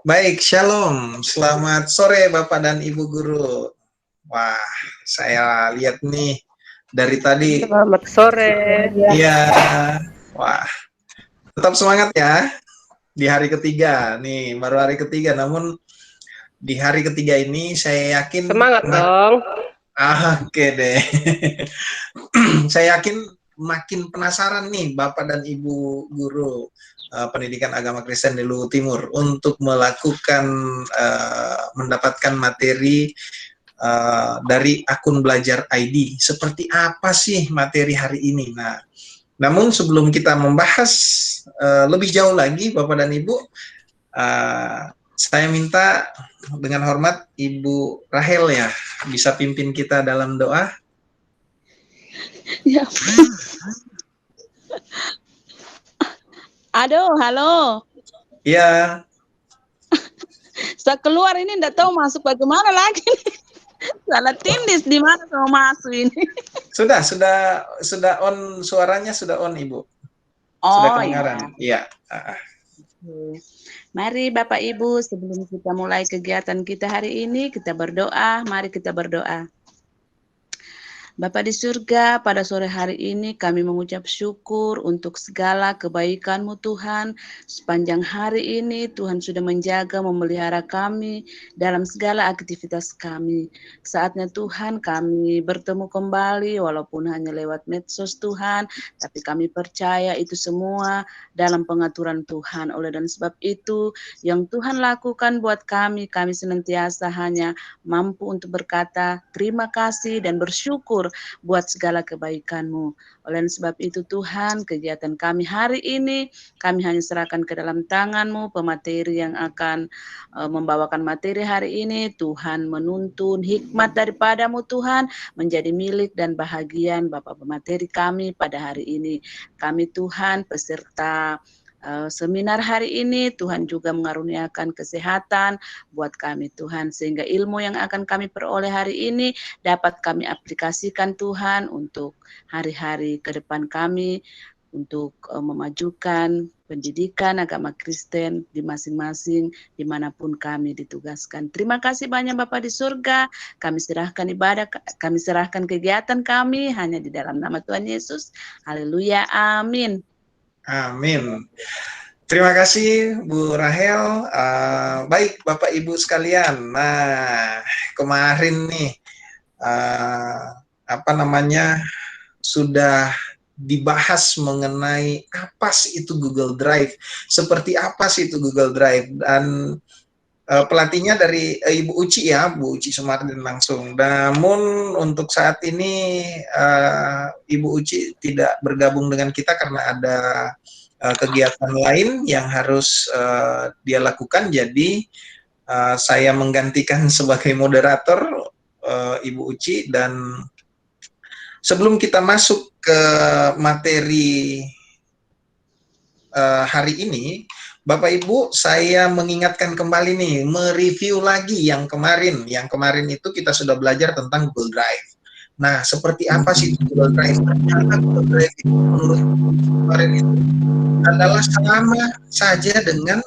Baik, shalom. Selamat sore Bapak dan Ibu Guru. Wah, saya lihat nih dari tadi. Selamat sore. Iya, wah, tetap semangat ya di hari ketiga. Nih, baru hari ketiga, namun di hari ketiga ini saya yakin Semangat dong. oke deh. Saya yakin makin penasaran nih Bapak dan Ibu Guru pendidikan agama Kristen di Luwu Timur untuk melakukan mendapatkan materi dari akun belajar ID. Seperti apa sih materi hari ini? Nah, namun sebelum kita membahas lebih jauh lagi, Bapak dan Ibu, saya minta dengan hormat Ibu Rahel ya, bisa pimpin kita dalam doa. Ya. Aduh, halo. Iya. Saya keluar ini enggak tahu masuk bagaimana lagi. Salah tindis di mana mau masuk ini. Sudah on suaranya, sudah on Ibu. Sudah kedengaran. Iya. Mari Bapak Ibu, sebelum kita mulai kegiatan kita hari ini, kita berdoa. Mari kita berdoa. Bapa di surga, pada sore hari ini kami mengucap syukur untuk segala kebaikan-Mu Tuhan. Sepanjang hari ini Tuhan sudah menjaga, memelihara kami dalam segala aktivitas kami. Saatnya Tuhan kami bertemu kembali walaupun hanya lewat medsos Tuhan, tapi kami percaya itu semua dalam pengaturan Tuhan. Oleh dan sebab itu yang Tuhan lakukan buat kami senantiasa hanya mampu untuk berkata terima kasih dan bersyukur buat segala kebaikan-Mu. Oleh sebab itu Tuhan, kegiatan kami hari ini, kami hanya serahkan ke dalam tangan-Mu, pemateri yang akan membawakan materi hari ini. Tuhan menuntun hikmat daripada-Mu Tuhan, menjadi milik dan bahagian Bapak pemateri kami pada hari ini. Kami Tuhan, peserta seminar hari ini, Tuhan juga mengaruniakan kesehatan buat kami Tuhan, sehingga ilmu yang akan kami peroleh hari ini dapat kami aplikasikan Tuhan untuk hari-hari ke depan kami, untuk memajukan pendidikan agama Kristen di masing-masing dimanapun kami ditugaskan. Terima kasih banyak Bapak di surga, kami serahkan ibadah, kami serahkan kegiatan kami hanya di dalam nama Tuhan Yesus. Haleluya, amin. Amin. Terima kasih Bu Rahel. Baik Bapak Ibu sekalian. Nah, kemarin nih sudah dibahas mengenai apa sih itu Google Drive, seperti apa sih itu Google Drive, dan pelatihnya dari Ibu Uci ya, Bu Uci Sumardin langsung. Namun untuk saat ini Ibu Uci tidak bergabung dengan kita karena ada kegiatan lain yang harus dia lakukan. Jadi saya menggantikan sebagai moderator Ibu Uci. Dan sebelum kita masuk ke materi hari ini, Bapak Ibu, saya mengingatkan kembali nih, mereview lagi yang kemarin. Yang kemarin itu kita sudah belajar tentang Google Drive. Nah, seperti apa sih Google Drive? Ternyata Google Drive itu menurut kemarin itu adalah sama saja dengan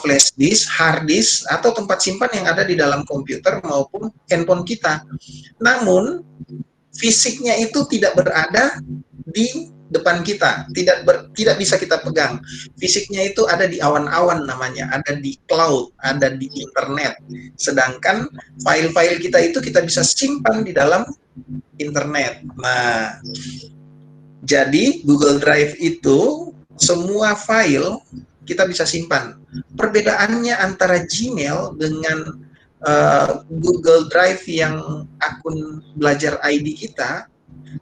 flash disk, hard disk, atau tempat simpan yang ada di dalam komputer maupun handphone kita. Namun, fisiknya itu tidak berada di depan kita, tidak bisa kita pegang. Fisiknya itu ada di awan-awan namanya, ada di cloud, ada di internet. Sedangkan file-file kita itu kita bisa simpan di dalam internet. Nah, jadi Google Drive itu semua file kita bisa simpan. Perbedaannya antara Gmail dengan Google Drive yang akun belajar ID kita,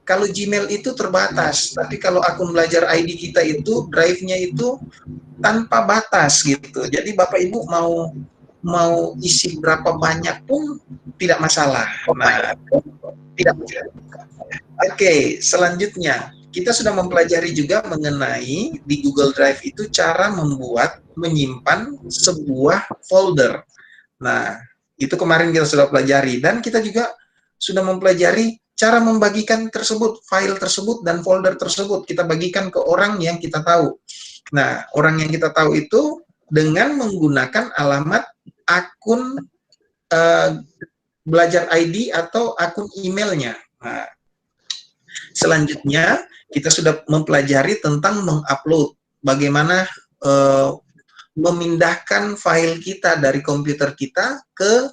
kalau Gmail itu terbatas, tapi kalau akun belajar ID kita itu drive-nya itu tanpa batas gitu. Jadi Bapak Ibu mau isi berapa banyak pun tidak masalah. Nah, tidak. Oke, selanjutnya kita sudah mempelajari juga mengenai di Google Drive itu cara menyimpan sebuah folder. Nah, itu kemarin kita sudah pelajari, dan kita juga sudah mempelajari cara membagikan file tersebut dan folder tersebut. Kita bagikan ke orang yang kita tahu. Nah, orang yang kita tahu itu dengan menggunakan alamat akun belajar ID atau akun emailnya. Nah, selanjutnya kita sudah mempelajari tentang mengupload, bagaimana memindahkan file kita dari komputer kita ke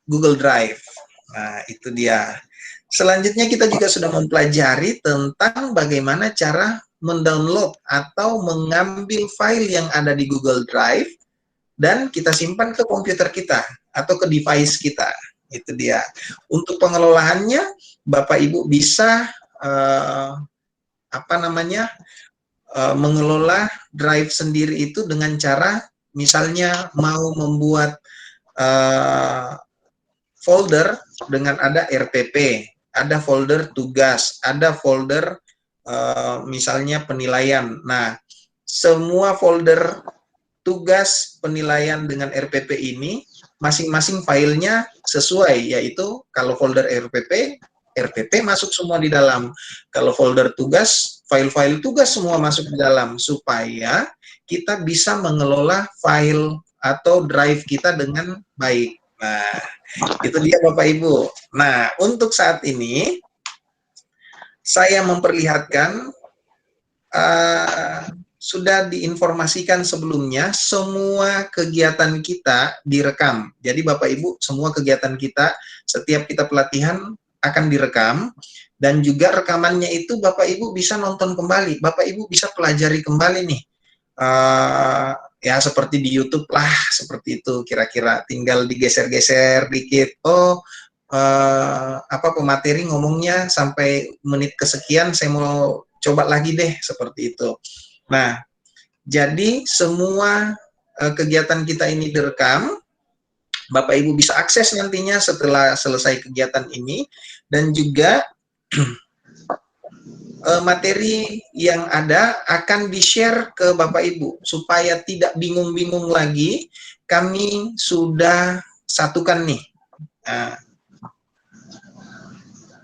Google Drive. Nah, itu dia. Selanjutnya kita juga sudah mempelajari tentang bagaimana cara mendownload atau mengambil file yang ada di Google Drive dan kita simpan ke komputer kita atau ke device kita. Itu dia. Untuk pengelolaannya, Bapak Ibu bisa mengelola drive sendiri itu dengan cara misalnya mau membuat folder dengan ada RPP, ada folder tugas, ada folder misalnya penilaian. Nah, semua folder tugas penilaian dengan RPP ini masing-masing filenya sesuai, yaitu kalau folder RPP masuk semua di dalam. Kalau folder tugas, file-file tugas semua masuk di dalam, supaya kita bisa mengelola file atau drive kita dengan baik. Nah, itu dia Bapak Ibu. Nah, untuk saat ini, saya memperlihatkan sudah diinformasikan sebelumnya, semua kegiatan kita direkam. Jadi Bapak Ibu, semua kegiatan kita, setiap kita pelatihan akan direkam, dan juga rekamannya itu Bapak Ibu bisa nonton kembali, Bapak Ibu bisa pelajari kembali nih. Ya seperti di YouTube lah, seperti itu kira-kira, tinggal digeser-geser dikit. Oh, apa pemateri ngomongnya sampai menit kesekian, saya mau coba lagi deh, seperti itu. Nah, jadi semua kegiatan kita ini direkam, Bapak Ibu bisa akses nantinya setelah selesai kegiatan ini, dan juga materi yang ada akan di-share ke Bapak Ibu, supaya tidak bingung-bingung lagi. Kami sudah satukan nih. Nah,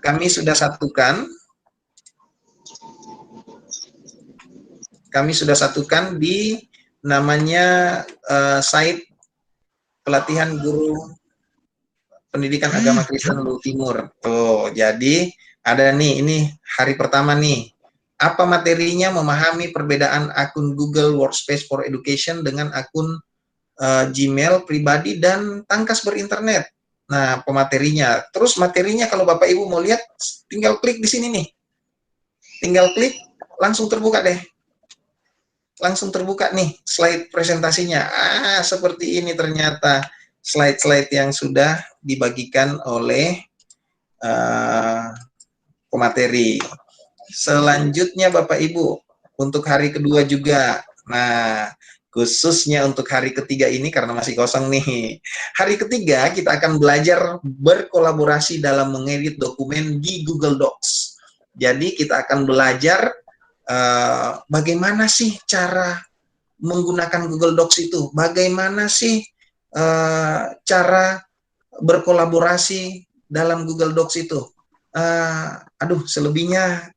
kami sudah satukan. Kami sudah satukan di namanya site pelatihan guru pendidikan agama Kristen Luhur Timur. Tuh, jadi ada nih, ini hari pertama nih. Apa materinya? Memahami perbedaan akun Google Workspace for Education dengan akun Gmail pribadi dan tangkas berinternet. Nah, pematerinya. Terus materinya kalau Bapak Ibu mau lihat, tinggal klik di sini nih. Tinggal klik, langsung terbuka deh. Langsung terbuka nih slide presentasinya. Seperti ini ternyata slide-slide yang sudah dibagikan oleh pemateri. Selanjutnya Bapak Ibu, untuk hari kedua juga. Nah, khususnya untuk hari ketiga ini karena masih kosong nih. Hari ketiga kita akan belajar berkolaborasi dalam mengedit dokumen di Google Docs. Jadi kita akan belajar bagaimana sih cara menggunakan Google Docs itu, bagaimana sih cara berkolaborasi dalam Google Docs itu. Selebihnya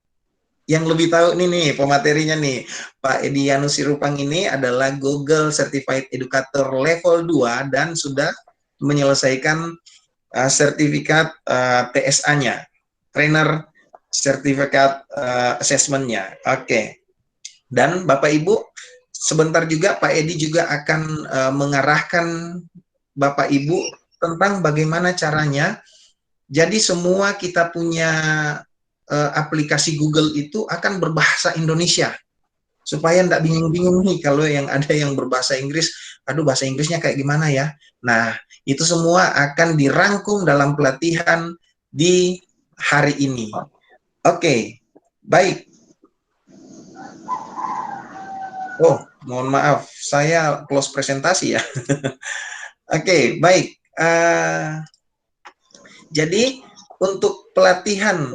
yang lebih tahu nih pematerinya nih, Pak Edi Yanus Sirupang ini adalah Google Certified Educator Level 2 dan sudah menyelesaikan sertifikat TSA-nya, Trainer Certificate Assessment-nya. Oke. Dan Bapak Ibu, sebentar juga Pak Edi juga akan mengarahkan Bapak Ibu tentang bagaimana caranya. Jadi semua kita punya aplikasi Google itu akan berbahasa Indonesia, supaya enggak bingung-bingung nih kalau yang ada yang berbahasa Inggris, aduh bahasa Inggrisnya kayak gimana ya. Nah, itu semua akan dirangkum dalam pelatihan di hari ini. Oke, baik. Oh, mohon maaf, saya close presentasi ya. Oke, baik. Jadi untuk pelatihan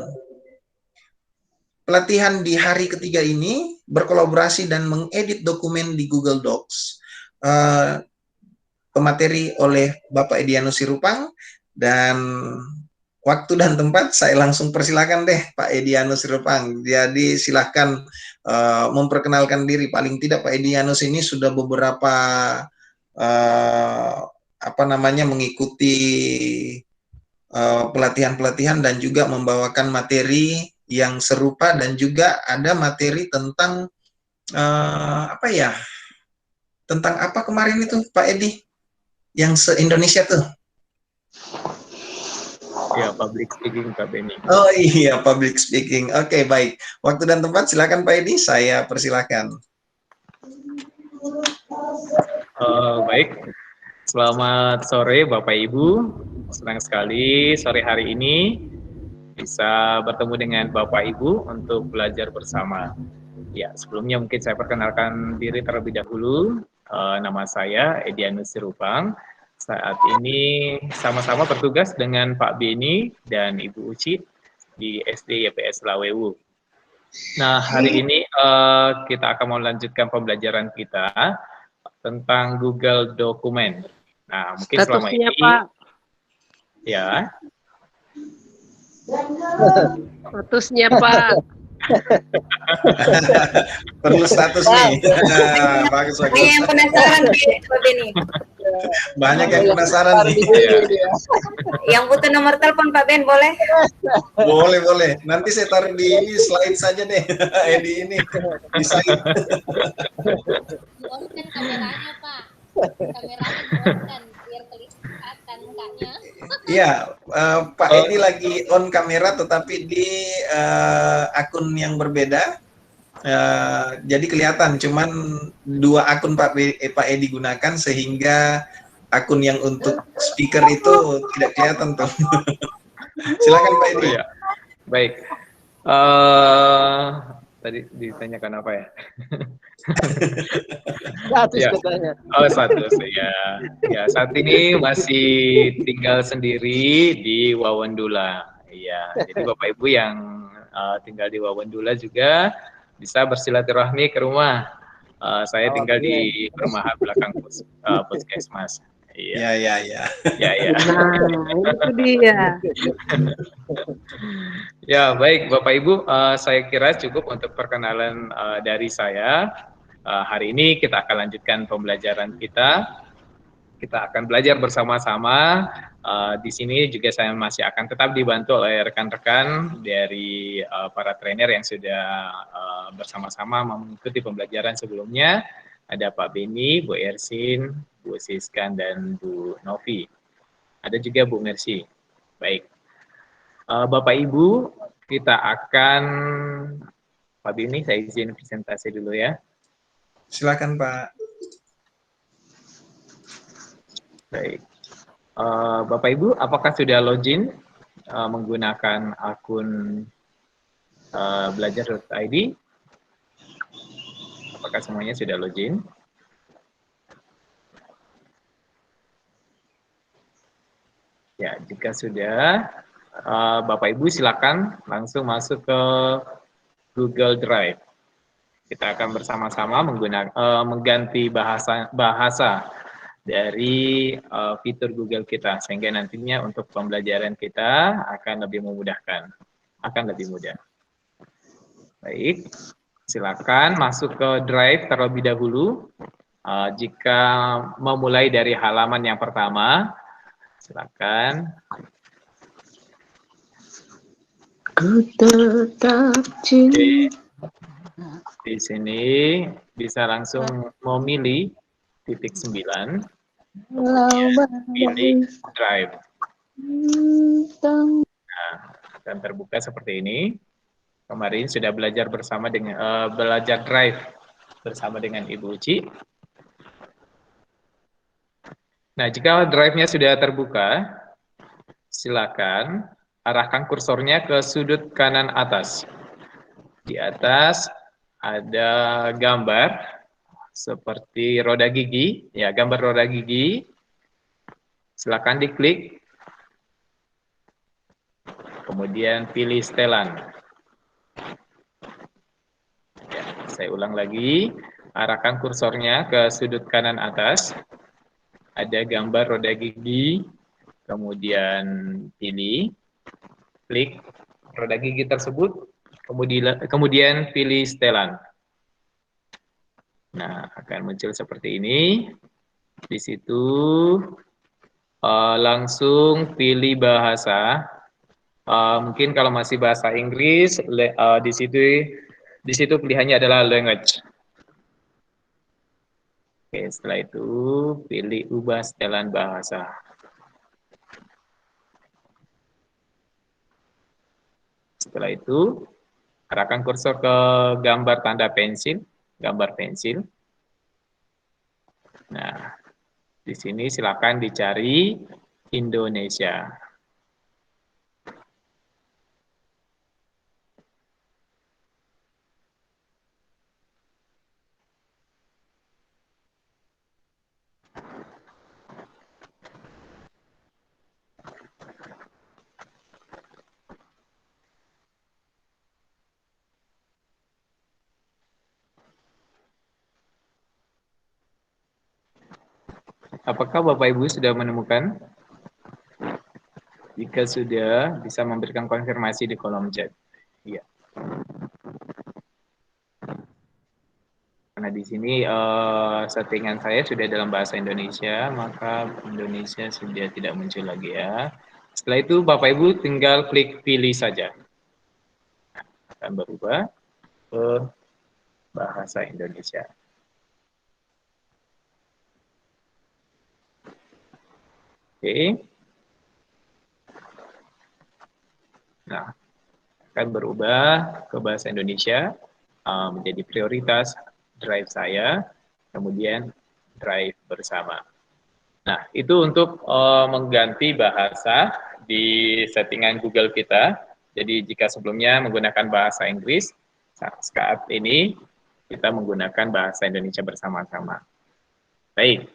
di hari ketiga ini, berkolaborasi dan mengedit dokumen di Google Docs, pemateri oleh Bapak Edi Yanus Sirupang, dan waktu dan tempat saya langsung persilakan deh Pak Edianus Rupang. Jadi silahkan memperkenalkan diri. Paling tidak Pak Edianus ini sudah beberapa apa namanya mengikuti pelatihan-pelatihan dan juga membawakan materi yang serupa dan juga ada materi tentang apa ya? Tentang apa kemarin itu Pak Edi yang se-Indonesia tuh? Ya, public speaking Pak Beni. Oh iya, public speaking. Oke, baik. Waktu dan tempat silakan Pak Edi, saya persilakan. Baik, selamat sore Bapak Ibu. Senang sekali sore hari ini bisa bertemu dengan Bapak Ibu untuk belajar bersama. Ya, sebelumnya mungkin saya perkenalkan diri terlebih dahulu. Nama saya Edianus Sirupang. Saat ini sama-sama bertugas dengan Pak Beni dan Ibu Uci di SD YPS Lawewu. Nah, hari ini kita akan melanjutkan pembelajaran kita tentang Google Dokumen. Nah, mungkin selama ini, Pak. Ya. Statusnya Pak. Perlu status nih. Bagus, bagus. Banyak yang penasaran Pak Beni. Banyak yang penasaran nih. Yang butuh nomor telepon Pak Ben boleh? Boleh, boleh. Nanti saya taruh di ini slide saja deh. Di ini. Di slide. On-kan kameranya Pak. Kameranya on-kan biar kelihatan mukanya. Iya, Pak Edi lagi on kamera tetapi di akun yang berbeda. Jadi kelihatan cuman dua akun Pak Edi gunakan sehingga akun yang untuk speaker itu tidak kelihatan tuh. Silakan Pak Edi. Ya. Baik. Tadi ditanyakan apa ya? Status Ya. katanya. Oh, status ya. Ya, saat ini masih tinggal sendiri di Wawendula. Iya, jadi Bapak Ibu yang tinggal di Wawendula juga bisa bersilaturahmi ke rumah. Saya tinggal di perumahan belakang Puskesmas. Iya. Ya, ya. Ya, ya. Nah, itu dia. Ya, baik Bapak Ibu, saya kira cukup untuk perkenalan dari saya. Hari ini kita akan lanjutkan pembelajaran kita. Kita akan belajar bersama-sama. Di sini juga saya masih akan tetap dibantu oleh rekan-rekan dari para trainer yang sudah bersama-sama mengikuti pembelajaran sebelumnya. Ada Pak Beni, Bu Ersin, Bu Siskan, dan Bu Novi. Ada juga Bu Mercy. Baik. Bapak Ibu, kita akan, Pak Beni, saya izin presentasi dulu ya. Silakan Pak. Baik. Bapak Ibu, apakah sudah login menggunakan akun belajar.id? Apakah semuanya sudah login? Ya, jika sudah, Bapak Ibu silakan langsung masuk ke Google Drive. Kita akan bersama-sama mengganti bahasa dari fitur Google kita, sehingga nantinya untuk pembelajaran kita akan lebih memudahkan, akan lebih mudah. Baik, silakan masuk ke Drive terlebih dahulu. Jika memulai dari halaman yang pertama, silakan. Ku tetap cinta. Di sini bisa langsung memilih titik 9, pilih Drive. Nah, akan terbuka seperti ini. Kemarin sudah belajar bersama dengan belajar Drive bersama dengan Ibu Uci. Nah, jika drive-nya sudah terbuka, silakan arahkan kursornya ke sudut kanan atas. Di atas ada gambar seperti roda gigi, ya, gambar roda gigi. Silakan diklik. Kemudian pilih setelan. Ya, saya ulang lagi, arahkan kursornya ke sudut kanan atas. Ada gambar roda gigi, kemudian pilih. Klik roda gigi tersebut, kemudian pilih setelan. Nah, akan muncul seperti ini. Di situ langsung pilih bahasa. Mungkin kalau masih bahasa Inggris, di situ pilihannya adalah language. Oke, setelah itu pilih ubah setelan bahasa. Setelah itu, arahkan kursor ke gambar tanda pensil, gambar pensil. Nah, di sini silakan dicari Indonesia. Apakah Bapak Ibu sudah menemukan? Jika sudah, bisa memberikan konfirmasi di kolom chat. Iya. Karena di sini settingan saya sudah dalam bahasa Indonesia, maka Indonesia sudah tidak muncul lagi ya. Setelah itu Bapak Ibu tinggal klik pilih saja. Nah, akan berubah ke bahasa Indonesia. Oke. Nah, akan berubah ke bahasa Indonesia menjadi prioritas drive saya, kemudian drive bersama. Nah, itu untuk mengganti bahasa di settingan Google kita. Jadi jika sebelumnya menggunakan bahasa Inggris, saat ini kita menggunakan bahasa Indonesia bersama-sama. Baik.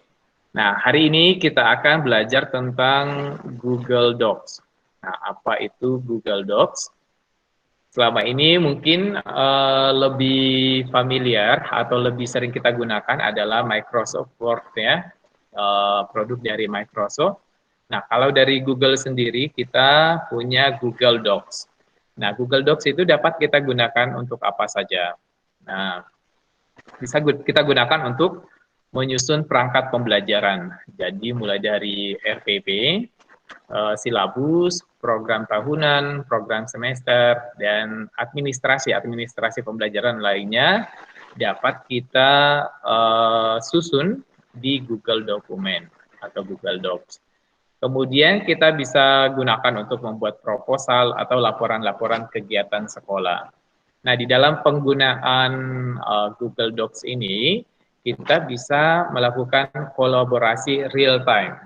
Nah, hari ini kita akan belajar tentang Google Docs. Nah, apa itu Google Docs? Selama ini mungkin lebih familiar atau lebih sering kita gunakan adalah Microsoft Word ya, produk dari Microsoft. Nah, kalau dari Google sendiri kita punya Google Docs. Nah, Google Docs itu dapat kita gunakan untuk apa saja. Nah, bisa kita gunakan untuk menyusun perangkat pembelajaran. Jadi mulai dari RPP, silabus, program tahunan, program semester, dan administrasi pembelajaran lainnya dapat kita susun di Google Dokumen atau Google Docs. Kemudian kita bisa gunakan untuk membuat proposal atau laporan-laporan kegiatan sekolah. Nah, di dalam penggunaan Google Docs ini, kita bisa melakukan kolaborasi real time.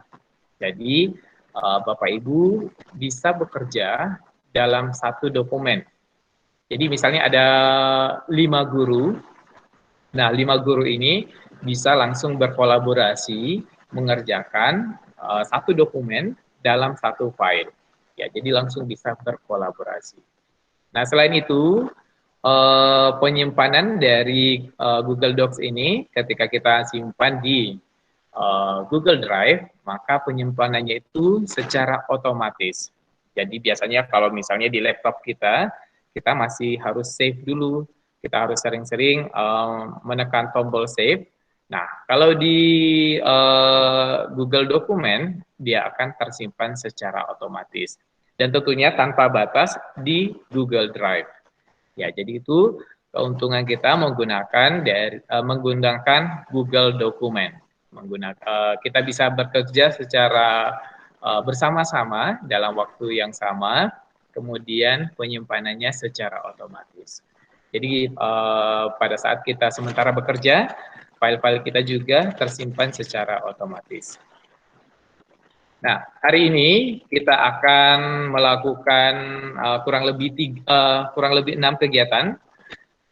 Jadi, Bapak Ibu bisa bekerja dalam satu dokumen. Jadi misalnya ada 5 guru, nah 5 guru ini bisa langsung berkolaborasi mengerjakan satu dokumen dalam satu file. Ya, jadi langsung bisa berkolaborasi. Nah, selain itu, penyimpanan dari Google Docs ini ketika kita simpan di Google Drive, maka penyimpanannya itu secara otomatis. Jadi biasanya kalau misalnya di laptop kita masih harus save dulu. Kita harus sering-sering menekan tombol save. Nah, kalau di Google Dokumen, dia akan tersimpan secara otomatis. Dan tentunya tanpa batas di Google Drive. Ya, jadi itu keuntungan kita menggunakan Google Dokumen. Kita bisa bekerja secara bersama-sama dalam waktu yang sama, kemudian penyimpanannya secara otomatis. Jadi pada saat kita sementara bekerja, file-file kita juga tersimpan secara otomatis. Nah, hari ini kita akan melakukan kurang lebih 6 kegiatan.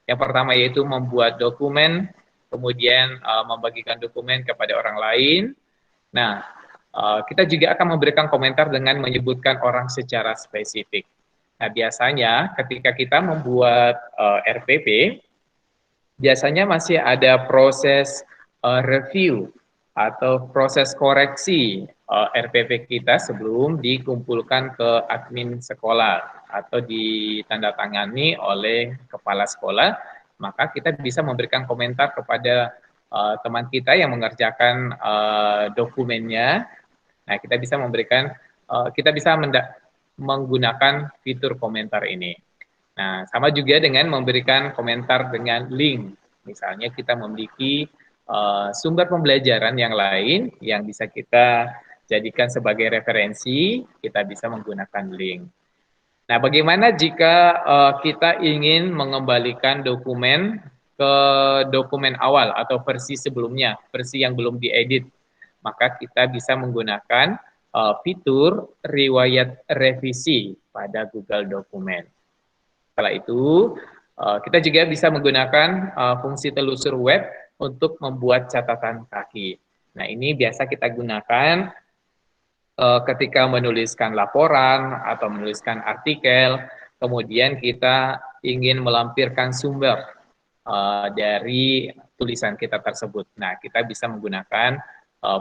Yang pertama yaitu membuat dokumen, kemudian membagikan dokumen kepada orang lain. Nah, kita juga akan memberikan komentar dengan menyebutkan orang secara spesifik. Nah, biasanya ketika kita membuat RPP, biasanya masih ada proses review atau proses koreksi RPP kita sebelum dikumpulkan ke admin sekolah atau ditandatangani oleh kepala sekolah, maka kita bisa memberikan komentar kepada teman kita yang mengerjakan dokumennya. Nah, kita bisa memberikan, kita bisa menggunakan fitur komentar ini. Nah, sama juga dengan memberikan komentar dengan link. Misalnya kita memiliki sumber pembelajaran yang lain yang bisa kita jadikan sebagai referensi, kita bisa menggunakan link. Nah, bagaimana jika kita ingin mengembalikan dokumen ke dokumen awal atau versi sebelumnya, versi yang belum diedit? Maka kita bisa menggunakan fitur riwayat revisi pada Google Dokumen. Setelah itu, kita juga bisa menggunakan fungsi telusur web untuk membuat catatan kaki. Nah, ini biasa kita gunakan ketika menuliskan laporan atau menuliskan artikel, kemudian kita ingin melampirkan sumber dari tulisan kita tersebut. Nah, kita bisa menggunakan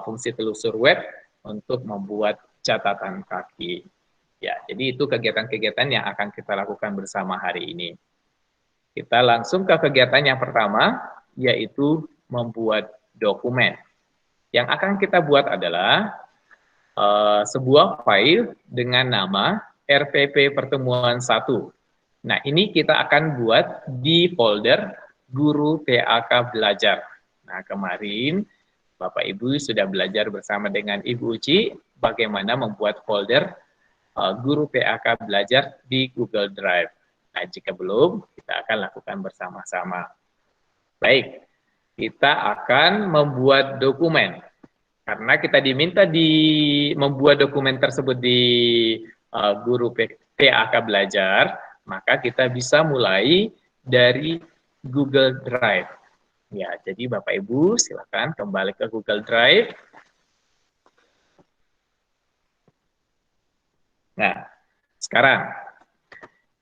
fungsi telusur web untuk membuat catatan kaki. Ya, jadi itu kegiatan-kegiatan yang akan kita lakukan bersama hari ini. Kita langsung ke kegiatan yang pertama, yaitu membuat dokumen. Yang akan kita buat adalah sebuah file dengan nama RPP Pertemuan 1. Nah, ini kita akan buat di folder Guru PAK Belajar. Nah, kemarin Bapak Ibu sudah belajar bersama dengan Ibu Uci bagaimana membuat folder Guru PAK Belajar di Google Drive. Nah, jika belum, kita akan lakukan bersama-sama. Baik, kita akan membuat dokumen. Karena kita diminta membuat dokumen tersebut di Guru PAK Belajar, maka kita bisa mulai dari Google Drive. Ya, jadi Bapak Ibu silakan kembali ke Google Drive. Nah, sekarang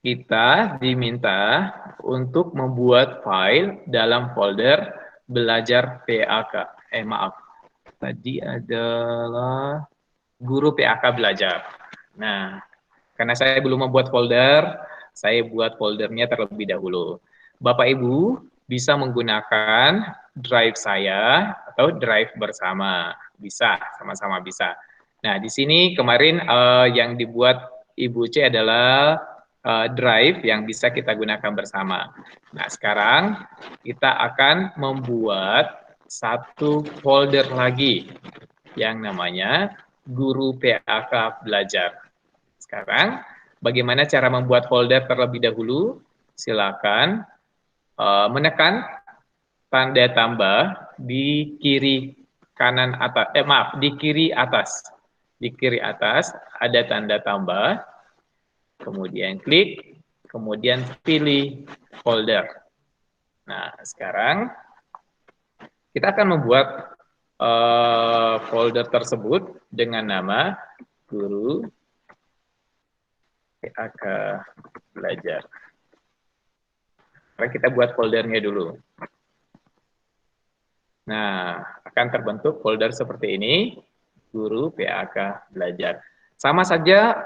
kita diminta untuk membuat file dalam folder belajar PAK. Tadi adalah Guru PAK Belajar. Nah, karena saya belum membuat folder, saya buat foldernya terlebih dahulu. Bapak Ibu bisa menggunakan drive saya atau drive bersama. Bisa, sama-sama bisa. Nah, di sini kemarin yang dibuat Ibu C adalah drive yang bisa kita gunakan bersama. Nah, sekarang kita akan membuat satu folder lagi yang namanya Guru PAK Belajar. Sekarang, bagaimana cara membuat folder terlebih dahulu? Silakan menekan tanda tambah di kiri kanan atas, di kiri atas. Di kiri atas ada tanda tambah, kemudian klik, kemudian pilih folder. Nah, sekarang kita akan membuat folder tersebut dengan nama Guru PAK Belajar. Sekarang kita buat foldernya dulu. Nah, akan terbentuk folder seperti ini, Guru PAK Belajar. Sama saja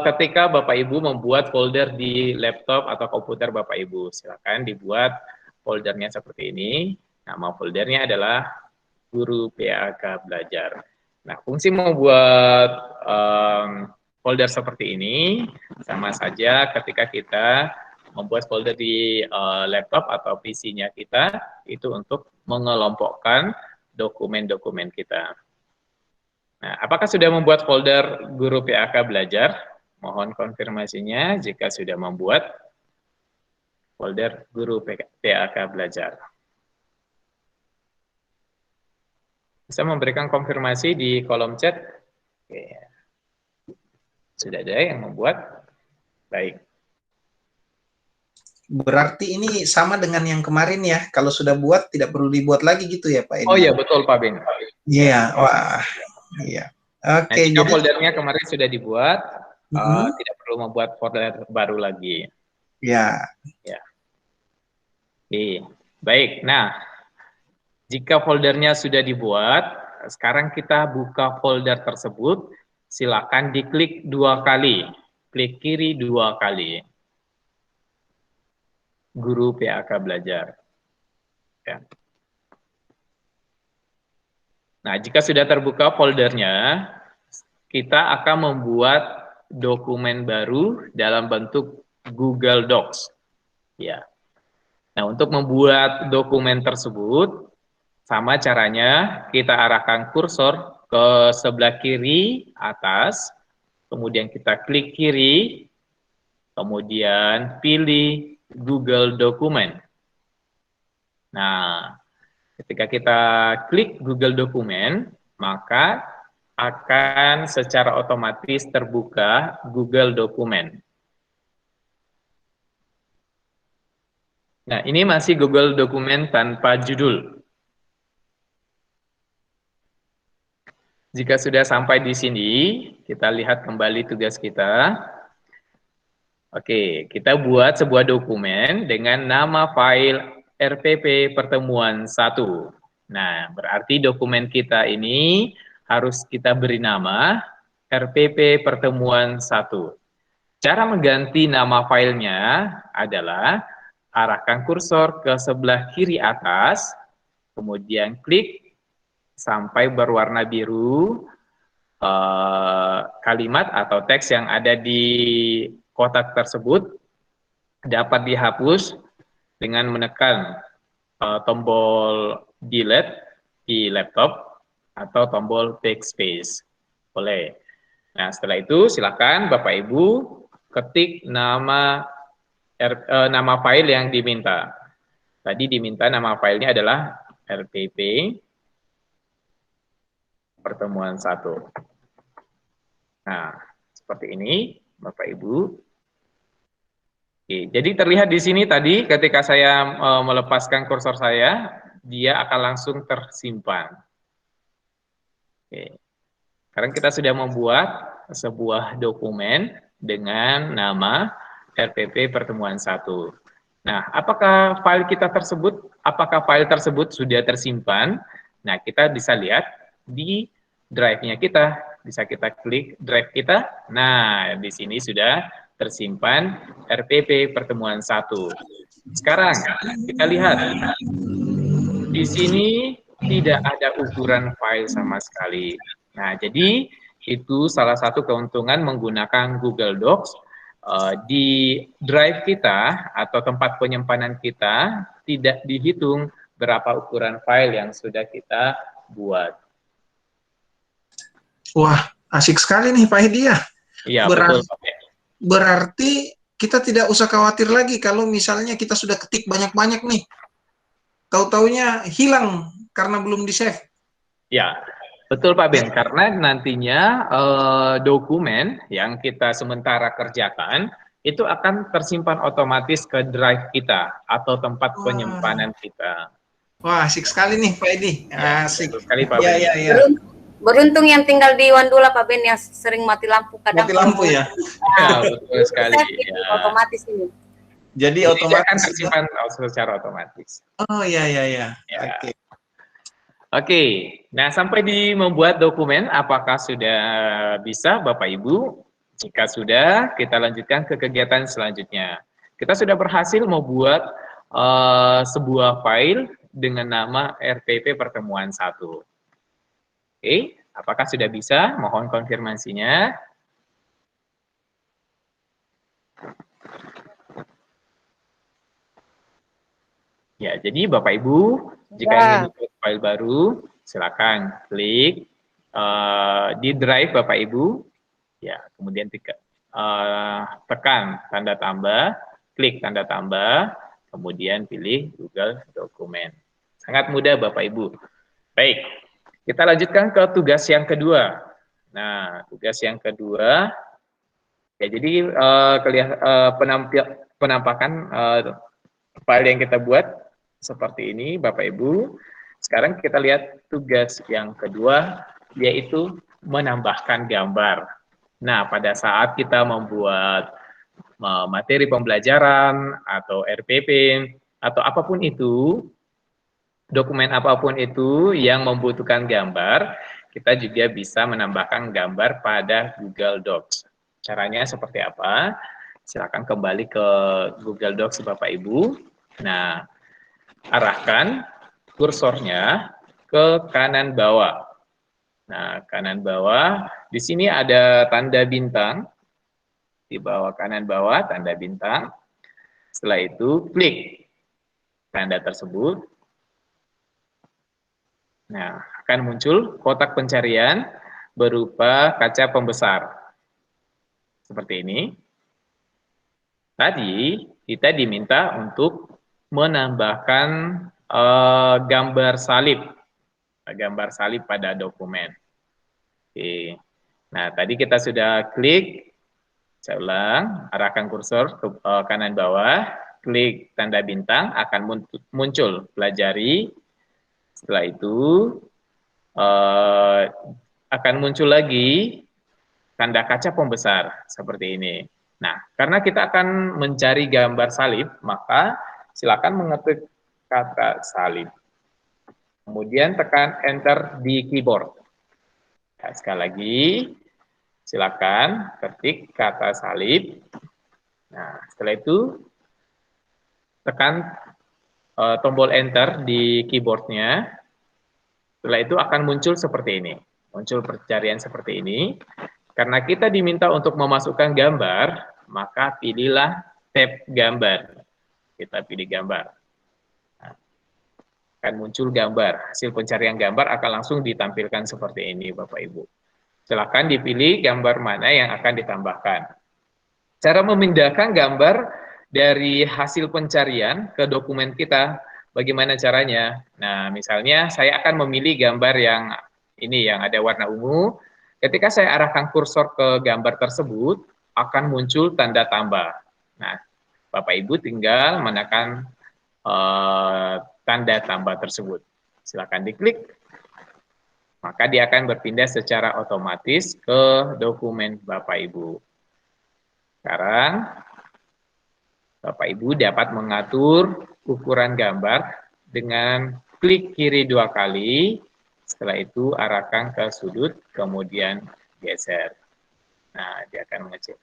ketika Bapak Ibu membuat folder di laptop atau komputer Bapak Ibu. Silakan dibuat foldernya seperti ini. Nama foldernya adalah Guru PAK Belajar. Nah, fungsi membuat folder seperti ini sama saja ketika kita membuat folder di laptop atau PC-nya kita, itu untuk mengelompokkan dokumen-dokumen kita. Nah, apakah sudah membuat folder Guru PAK Belajar? Mohon konfirmasinya jika sudah membuat folder Guru PAK Belajar. Bisa memberikan konfirmasi di kolom chat. Oke. Sudah ada yang membuat? Baik. Berarti ini sama dengan yang kemarin ya. Kalau sudah buat tidak perlu dibuat lagi gitu ya Pak Edi? Oh iya, betul Pak Ben. Iya, wah. Iya. Oke, nah, jika jadi foldernya kemarin sudah dibuat, tidak perlu membuat folder baru lagi. ya. Ya. Oke. Baik. Nah, jika foldernya sudah dibuat, sekarang kita buka folder tersebut, silakan diklik 2 kali, klik kiri 2 kali. Guru PAK Belajar. Ya. Nah, jika sudah terbuka foldernya, kita akan membuat dokumen baru dalam bentuk Google Docs. Ya. Nah, untuk membuat dokumen tersebut, sama caranya kita arahkan kursor ke sebelah kiri atas, kemudian kita klik kiri, kemudian pilih Google Dokumen. Nah, ketika kita klik Google Dokumen, maka akan secara otomatis terbuka Google Dokumen. Nah, ini masih Google Dokumen tanpa judul. Jika sudah sampai di sini, kita lihat kembali tugas kita. Oke, kita buat sebuah dokumen dengan nama file RPP Pertemuan 1. Nah, berarti dokumen kita ini harus kita beri nama RPP Pertemuan 1. Cara mengganti nama filenya adalah arahkan kursor ke sebelah kiri atas, kemudian klik sampai berwarna biru kalimat atau teks yang ada di kotak tersebut dapat dihapus dengan menekan tombol delete di laptop atau tombol backspace. Boleh. Nah, setelah itu silakan Bapak Ibu ketik nama file yang diminta. Tadi diminta nama filenya adalah RPP Pertemuan 1. Nah, seperti ini Bapak Ibu. Oke, jadi terlihat di sini tadi ketika saya melepaskan kursor saya, dia akan langsung tersimpan. Oke. Sekarang kita sudah membuat sebuah dokumen dengan nama RPP Pertemuan 1. Nah, apakah file tersebut sudah tersimpan? Nah, kita bisa lihat di drive-nya kita. Bisa kita klik drive kita. Nah, di sini sudah tersimpan RPP Pertemuan 1. Sekarang kita lihat di sini tidak ada ukuran file sama sekali. Nah, jadi itu salah satu keuntungan menggunakan Google Docs. Di drive kita atau tempat penyimpanan kita tidak dihitung berapa ukuran file yang sudah kita buat. Wah, asik sekali nih Pak Hedi ya. Iya, betul. Berarti kita tidak usah khawatir lagi kalau misalnya kita sudah ketik banyak-banyak nih. Tahu-taunya hilang karena belum di-save. Ya, betul Pak Ben. Karena nantinya dokumen yang kita sementara kerjakan itu akan tersimpan otomatis ke drive kita atau tempat penyimpanan kita. Wah, asik sekali nih Pak Hedi. Asik. Betul sekali Pak Ben. Ya. Beruntung yang tinggal di Wandula Pak Ben yang sering mati lampu kadang. Mati lampu ya. Ya, betul sekali. Ya. Otomatis ini. Jadi otomatis akan tersimpan secara otomatis. Oh ya. Oke. Oke. Nah, sampai di membuat dokumen, apakah sudah bisa Bapak Ibu? Jika sudah, kita lanjutkan ke kegiatan selanjutnya. Kita sudah berhasil membuat sebuah file dengan nama RPP Pertemuan 1. Oke, apakah sudah bisa? Mohon konfirmasinya. Ya, jadi Bapak Ibu, jika ingin membuat file baru, silakan klik di drive Bapak Ibu. Ya, kemudian tekan tanda tambah, klik tanda tambah, kemudian pilih Google Dokumen. Sangat mudah Bapak Ibu. Baik. Kita lanjutkan ke tugas yang kedua. Nah, tugas yang kedua, ya jadi penampakan file yang kita buat seperti ini, Bapak Ibu. Sekarang kita lihat tugas yang kedua, yaitu menambahkan gambar. Nah, pada saat kita membuat materi pembelajaran atau RPP atau apapun itu, dokumen apapun itu yang membutuhkan gambar, kita juga bisa menambahkan gambar pada Google Docs. Caranya seperti apa? Silakan kembali ke Google Docs Bapak Ibu. Nah, arahkan kursornya ke kanan bawah. Nah, kanan bawah, di sini ada tanda bintang. Di bawah kanan bawah, tanda bintang. Setelah itu, klik tanda tersebut. Nah, akan muncul kotak pencarian berupa kaca pembesar. Seperti ini. Tadi kita diminta untuk menambahkan gambar salib pada dokumen. Oke. Nah, tadi kita sudah klik, saya ulang, arahkan kursor ke kanan bawah, klik tanda bintang, akan muncul pelajari. Setelah itu akan muncul lagi tanda kaca pembesar seperti ini. Nah, karena kita akan mencari gambar salib, maka silakan mengetik kata salib. Kemudian tekan enter di keyboard. Nah, sekali lagi, silakan ketik kata salib. Nah, setelah itu tekan tombol enter di keyboardnya. Setelah itu akan muncul seperti ini. Muncul pencarian seperti ini. Karena kita diminta untuk memasukkan gambar, maka pilihlah tab gambar. Kita pilih gambar. Nah, akan muncul gambar. Hasil pencarian gambar akan langsung ditampilkan seperti ini, Bapak Ibu. Silakan dipilih gambar mana yang akan ditambahkan. Cara memindahkan gambar dari hasil pencarian ke dokumen kita, bagaimana caranya? Nah, misalnya saya akan memilih gambar yang ini, yang ada warna ungu. Ketika saya arahkan kursor ke gambar tersebut, akan muncul tanda tambah. Nah, Bapak Ibu tinggal menekan tanda tambah tersebut. Silakan diklik, maka dia akan berpindah secara otomatis ke dokumen Bapak Ibu. Sekarang, Bapak Ibu dapat mengatur ukuran gambar dengan klik kiri 2 kali. Setelah itu arahkan ke sudut, kemudian geser. Nah, dia akan mengecil.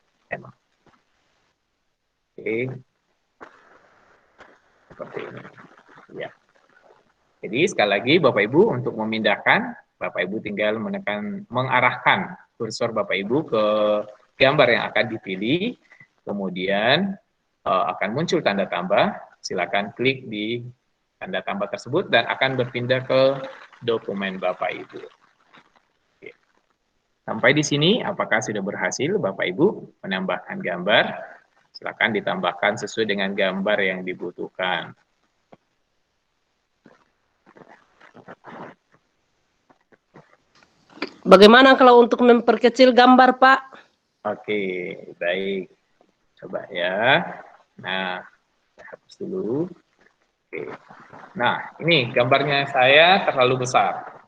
Oke. Seperti ini. Ya. Jadi sekali lagi Bapak Ibu untuk memindahkan, Bapak Ibu tinggal mengarahkan kursor Bapak Ibu ke gambar yang akan dipilih, kemudian akan muncul tanda tambah. Silakan klik di tanda tambah tersebut dan akan berpindah ke dokumen Bapak Ibu. Oke. Sampai di sini, apakah sudah berhasil Bapak Ibu menambahkan gambar? Silakan ditambahkan sesuai dengan gambar yang dibutuhkan. Bagaimana kalau untuk memperkecil gambar, Pak? Oke, baik. Coba ya. Nah, hapus dulu. Oke. Nah, ini gambarnya saya terlalu besar.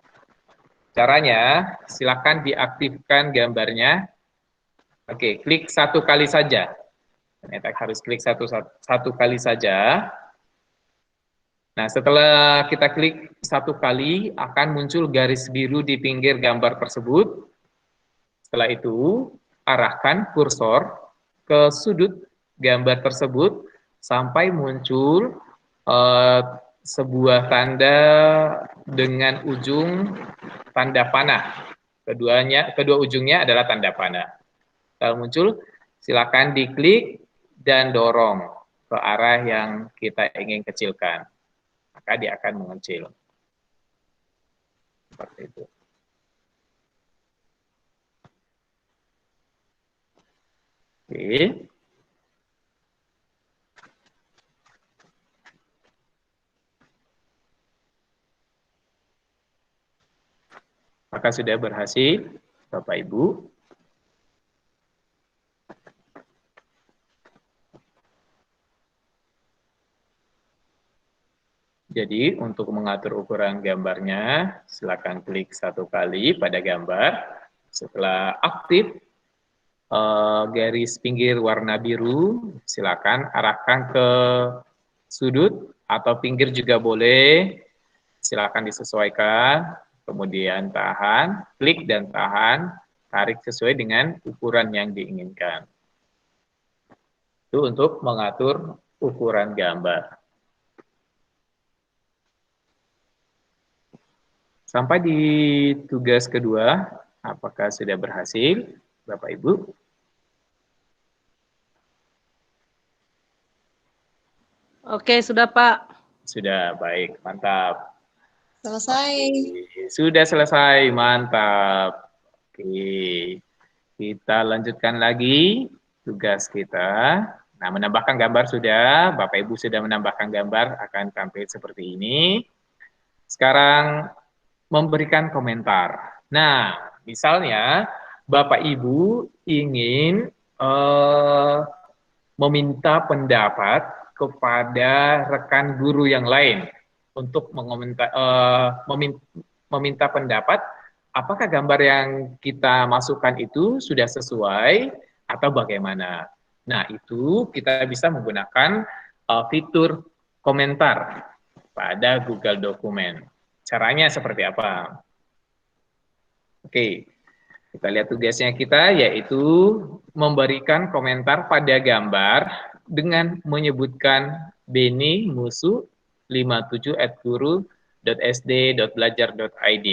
Caranya, silakan diaktifkan gambarnya. Oke, klik 1 kali saja. Ternyata harus klik satu kali saja. Nah, setelah kita klik 1 kali, akan muncul garis biru di pinggir gambar tersebut. Setelah itu, arahkan kursor ke sudut gambar tersebut sampai muncul sebuah tanda dengan ujung tanda panah. Kedua ujungnya adalah tanda panah. Kalau muncul, silakan diklik dan dorong ke arah yang kita ingin kecilkan. Maka dia akan mengecil. Seperti itu. Oke. Maka sudah berhasil, Bapak Ibu. Jadi untuk mengatur ukuran gambarnya, silakan klik 1 kali pada gambar. Setelah aktif garis pinggir warna biru, silakan arahkan ke sudut atau pinggir juga boleh. silakan disesuaikan, kemudian tahan, klik dan tahan, tarik sesuai dengan ukuran yang diinginkan. Itu untuk mengatur ukuran gambar. Sampai di tugas kedua, apakah sudah berhasil, Bapak Ibu? Oke, sudah Pak. Sudah, baik, mantap. Selesai. Sudah selesai, mantap. Oke, kita lanjutkan lagi tugas kita. Nah, menambahkan gambar sudah, Bapak Ibu sudah menambahkan gambar, akan tampil seperti ini. Sekarang memberikan komentar. Nah, misalnya Bapak Ibu ingin meminta pendapat kepada rekan guru yang lain untuk meminta pendapat apakah gambar yang kita masukkan itu sudah sesuai atau bagaimana. Nah, itu kita bisa menggunakan fitur komentar pada Google Dokumen. Caranya seperti apa? Oke, kita lihat tugasnya kita, yaitu memberikan komentar pada gambar dengan menyebutkan Beni Musu 57@guru.sd.belajar.id.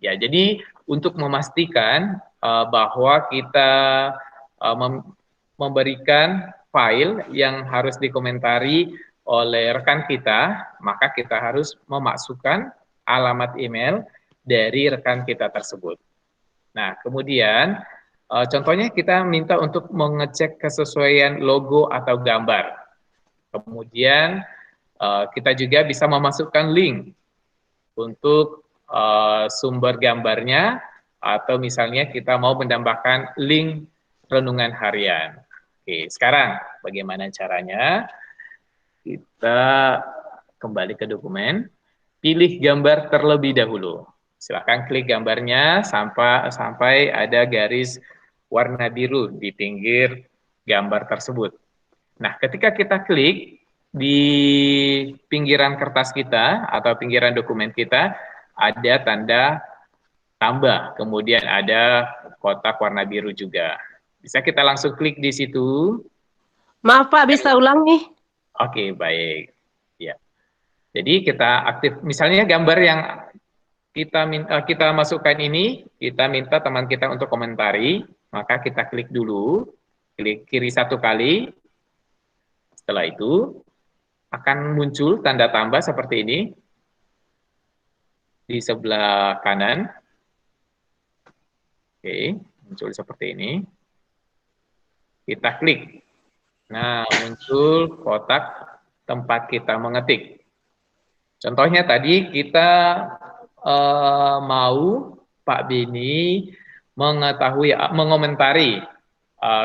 Ya, jadi untuk memastikan bahwa kita memberikan file yang harus dikomentari oleh rekan kita, maka kita harus memasukkan alamat email dari rekan kita tersebut. Nah, kemudian contohnya kita minta untuk mengecek kesesuaian logo atau gambar. Kemudian kita juga bisa memasukkan link untuk sumber gambarnya, atau misalnya kita mau menambahkan link renungan harian. Oke, sekarang bagaimana caranya? Kita kembali ke dokumen. Pilih gambar terlebih dahulu. Silakan klik gambarnya sampai ada garis warna biru di pinggir gambar tersebut. Nah, ketika kita klik di pinggiran kertas kita atau pinggiran dokumen kita, ada tanda tambah, kemudian ada kotak warna biru juga. Bisa kita langsung klik di situ. Maaf Pak, bisa ulangi? Oke, baik. Ya. Jadi kita aktif, misalnya gambar yang kita masukkan ini, kita minta teman kita untuk komentari, maka kita klik dulu, klik kiri satu kali. Setelah itu akan muncul tanda tambah seperti ini di sebelah kanan. Oke, muncul seperti ini. Kita klik. Nah, muncul kotak tempat kita mengetik. Contohnya tadi kita mau Pak Beni mengomentari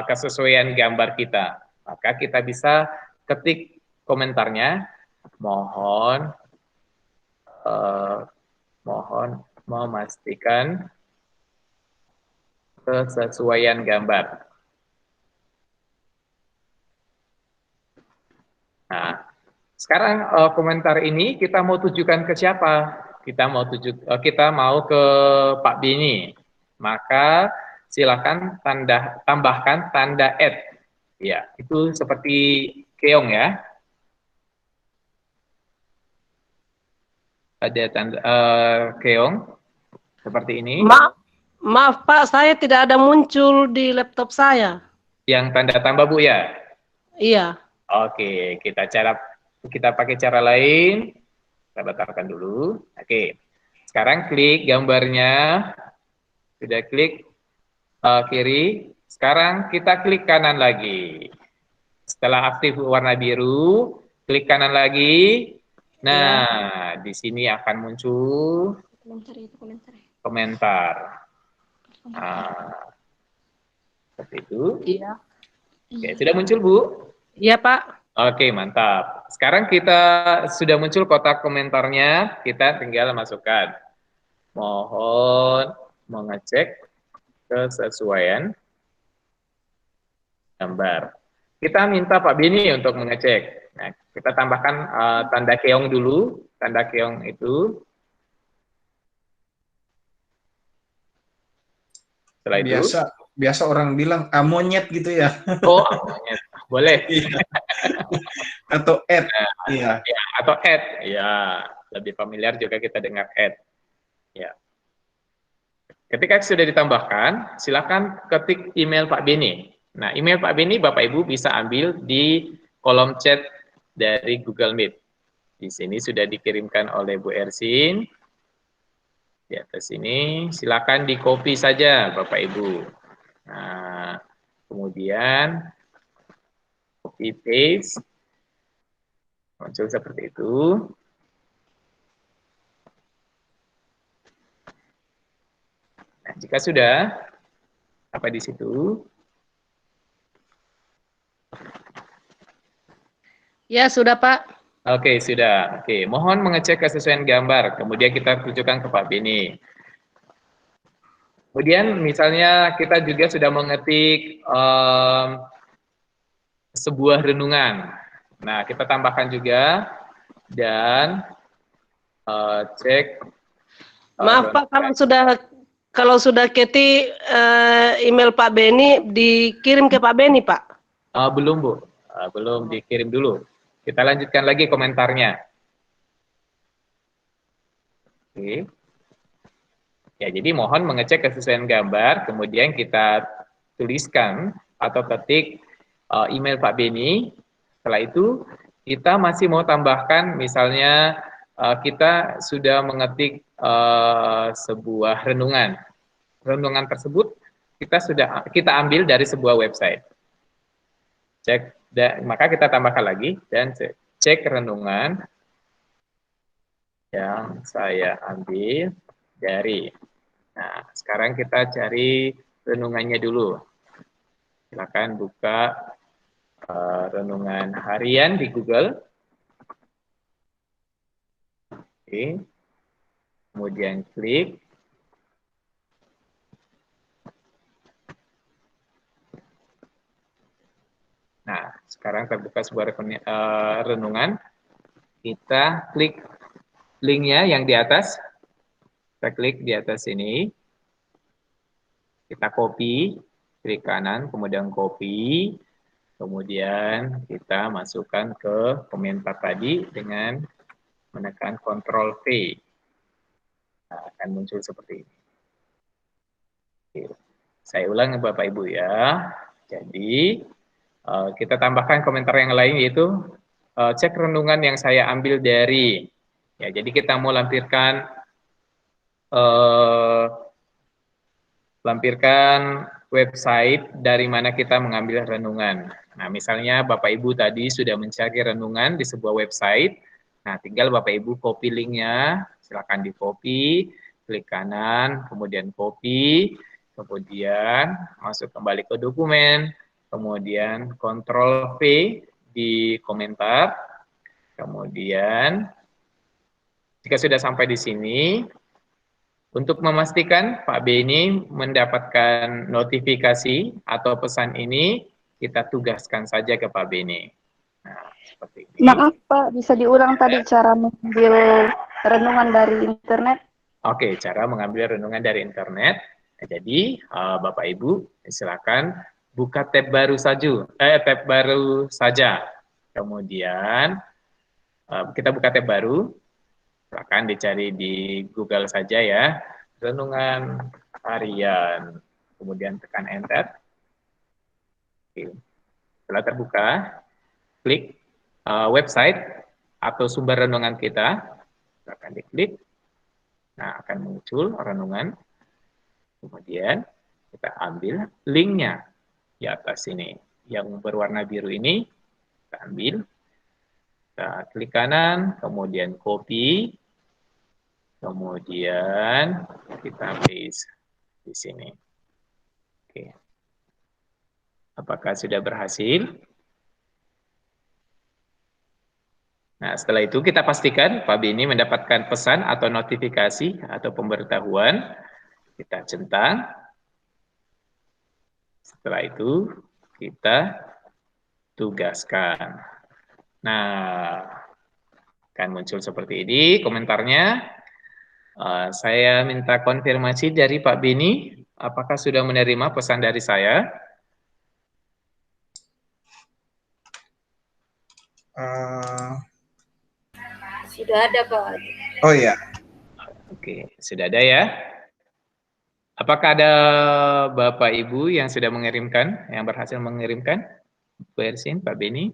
kesesuaian gambar kita. Maka kita bisa ketik komentarnya, mohon memastikan kesesuaian gambar. Nah, sekarang komentar ini kita mau tujukan ke siapa? Kita mau ke Pak Beni. Maka silakan tambahkan tanda @ ya, itu seperti keong ya. Ada tanda keong seperti ini. Maaf Pak, saya tidak ada muncul di laptop saya. Yang tanda tambah Bu ya? Iya. Oke, kita pakai cara lain. Kita batalkan dulu. Oke. Sekarang klik gambarnya. Sudah klik kiri. Sekarang kita klik kanan lagi. Setelah aktif warna biru, klik kanan lagi. Nah, di sini akan muncul komentar. Nah, seperti itu. Iya. Oke, sudah muncul Bu? Iya Pak. Oke, mantap. Sekarang kita sudah muncul kotak komentarnya, kita tinggal masukkan. Mohon mengecek kesesuaian gambar. Kita minta Pak Beni untuk mengecek. Nah, kita tambahkan tanda keong dulu. Tanda keong itu Setelah itu, Biasa orang bilang monyet gitu ya. oh, boleh. Iya. Atau add. Nah, Iya. ya, atau add, ya lebih familiar juga kita dengar add. Ya. Ketika sudah ditambahkan, silakan ketik email Pak Beni. Nah, email Pak Beni Bapak Ibu bisa ambil di kolom chat dari Google Meet. Di sini sudah dikirimkan oleh Bu Ersin. Di atas ini silakan di copy saja Bapak Ibu. Nah, kemudian copy paste muncul seperti itu. Nah, jika sudah, apa di situ? Ya, sudah Pak. Oke, sudah. Oke, mohon mengecek kesesuaian gambar. Kemudian kita tunjukkan ke Pak Beni. Kemudian misalnya kita juga sudah mengetik sebuah renungan. Nah, kita tambahkan juga dan cek. Maaf Pak, kalau sudah ketik email Pak Beni dikirim ke Pak Beni Pak. Belum Bu, belum dikirim dulu. Kita lanjutkan lagi komentarnya. Oke. Ya, jadi mohon mengecek kesesuaian gambar, kemudian kita tuliskan atau ketik email Pak Beni. Setelah itu kita masih mau tambahkan, misalnya kita sudah mengetik sebuah renungan. Renungan tersebut kita ambil dari sebuah website. Maka kita tambahkan lagi dan cek renungan yang saya ambil dari. Nah, sekarang kita cari renungannya dulu. Silakan buka renungan harian di Google. Oke. Kemudian klik. Nah, sekarang terbuka sebuah renungan. Kita klik linknya yang di atas. Kita klik di atas ini, kita copy, klik kanan, kemudian copy, kemudian kita masukkan ke komentar tadi dengan menekan Ctrl V. Nah, akan muncul seperti ini. Oke. Saya ulang Bapak Ibu ya. Jadi, kita tambahkan komentar yang lain yaitu cek renungan yang saya ambil dari. Ya, jadi kita mau lampirkan website dari mana kita mengambil renungan. Nah, misalnya Bapak Ibu tadi sudah mencari renungan di sebuah website. Nah, tinggal Bapak Ibu copy linknya, silakan di copy, klik kanan, kemudian copy, kemudian masuk kembali ke dokumen, kemudian Ctrl V di komentar, kemudian jika sudah sampai di sini, untuk memastikan Pak Beni mendapatkan notifikasi atau pesan ini, kita tugaskan saja ke Pak Beni. Nah, seperti ini. Maaf Pak, bisa diulang tadi cara mengambil renungan dari internet? Oke, cara mengambil renungan dari internet. Nah, jadi Bapak Ibu silakan buka tab baru saja. Kemudian kita buka tab baru. Silakan dicari di Google saja ya, renungan harian, kemudian tekan enter. Oke. Setelah terbuka, klik website atau sumber renungan kita, silakan diklik. Nah, akan muncul renungan. Kemudian kita ambil linknya di atas ini, yang berwarna biru ini kita ambil. Kita klik kanan, kemudian copy. Kemudian kita paste di sini. Oke. Apakah sudah berhasil? Nah, setelah itu kita pastikan Pak Beni mendapatkan pesan atau notifikasi atau pemberitahuan. Kita centang. Setelah itu kita tugaskan. Nah, akan muncul seperti ini komentarnya. Saya minta konfirmasi dari Pak Beni, apakah sudah menerima pesan dari saya? Sudah ada, Pak. Oh iya. Oke, sudah ada ya. Apakah ada Bapak Ibu yang sudah mengirimkan, yang berhasil mengirimkan? Bu Ersin, Pak Beni?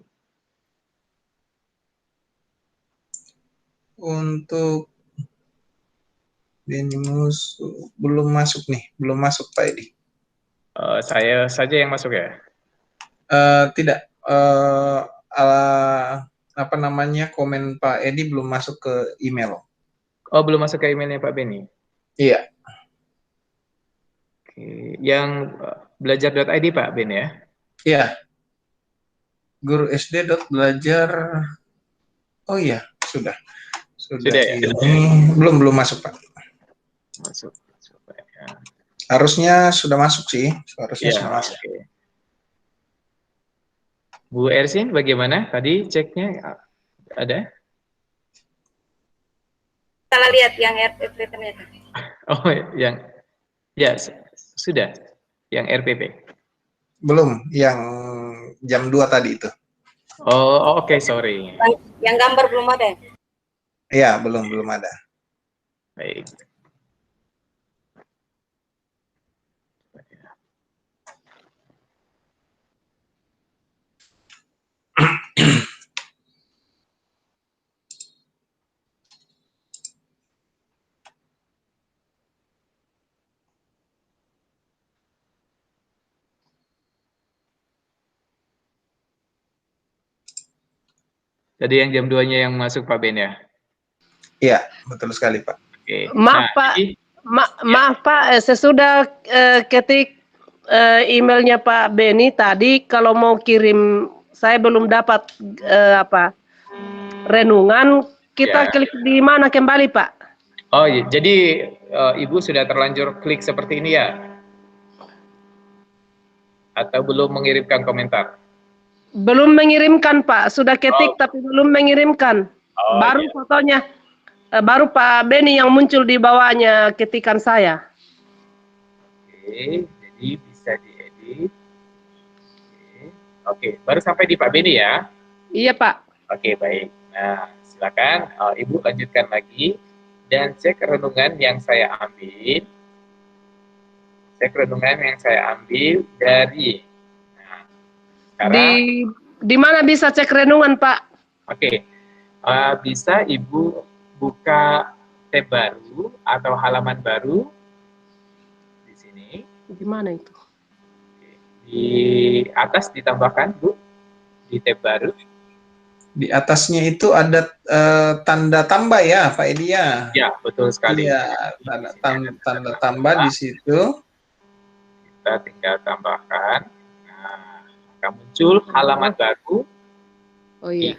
Untuk Benimus belum masuk nih, belum masuk Pak Edi. Saya saja yang masuk ya? Tidak, apa namanya, komen Pak Edi belum masuk ke email. Oh, belum masuk ke emailnya Pak Beni? Iya. Oke. Yang belajar.id Pak Ben ya? Iya. Guru SD.belajar. Oh iya, sudah. Sudah ya? Ini belum masuk Pak. Masuk. Ya. Harusnya sudah masuk sih, harusnya Ya, sudah masuk. Okay. Bu Ersin, bagaimana? Tadi ceknya ada? Salah lihat yang RPP ternyata. Oh, yang ya sudah, yang RPP. Belum, yang jam 2 tadi itu. Oh, oke, sorry. Yang gambar belum ada. Iya, belum ada. Baik. Tadi yang jam 2-nya yang masuk Pak Ben ya? Iya, betul sekali Pak. Oke. Maaf Pak, maaf Pak, sesudah ketik emailnya Pak Beni tadi, kalau mau kirim, saya belum dapat renungan, kita klik di mana kembali Pak? Oh iya, jadi Ibu sudah terlanjur klik seperti ini ya? Atau belum mengirimkan komentar? Belum mengirimkan Pak, sudah ketik tapi belum mengirimkan. Baru fotonya, baru Pak Beni yang muncul di bawahnya ketikan saya. Oke, jadi bisa diedit. Oke, baru sampai di Pak Beni ya? Iya Pak. Oke, baik. Nah, silakan Ibu lanjutkan lagi dan cek renungan yang saya ambil. Cek renungan yang saya ambil dari. Nah, sekarang, di mana bisa cek renungan Pak? Oke, bisa Ibu buka tab baru atau halaman baru di sini. Di mana itu? Di atas ditambahkan Bu, di tab baru. Di atasnya itu ada tanda tambah ya Pak Edi ya? Ya, betul sekali. Iya, tanda tambah di situ. Kita tinggal tambahkan. Nah, akan muncul halaman baru. Oh iya.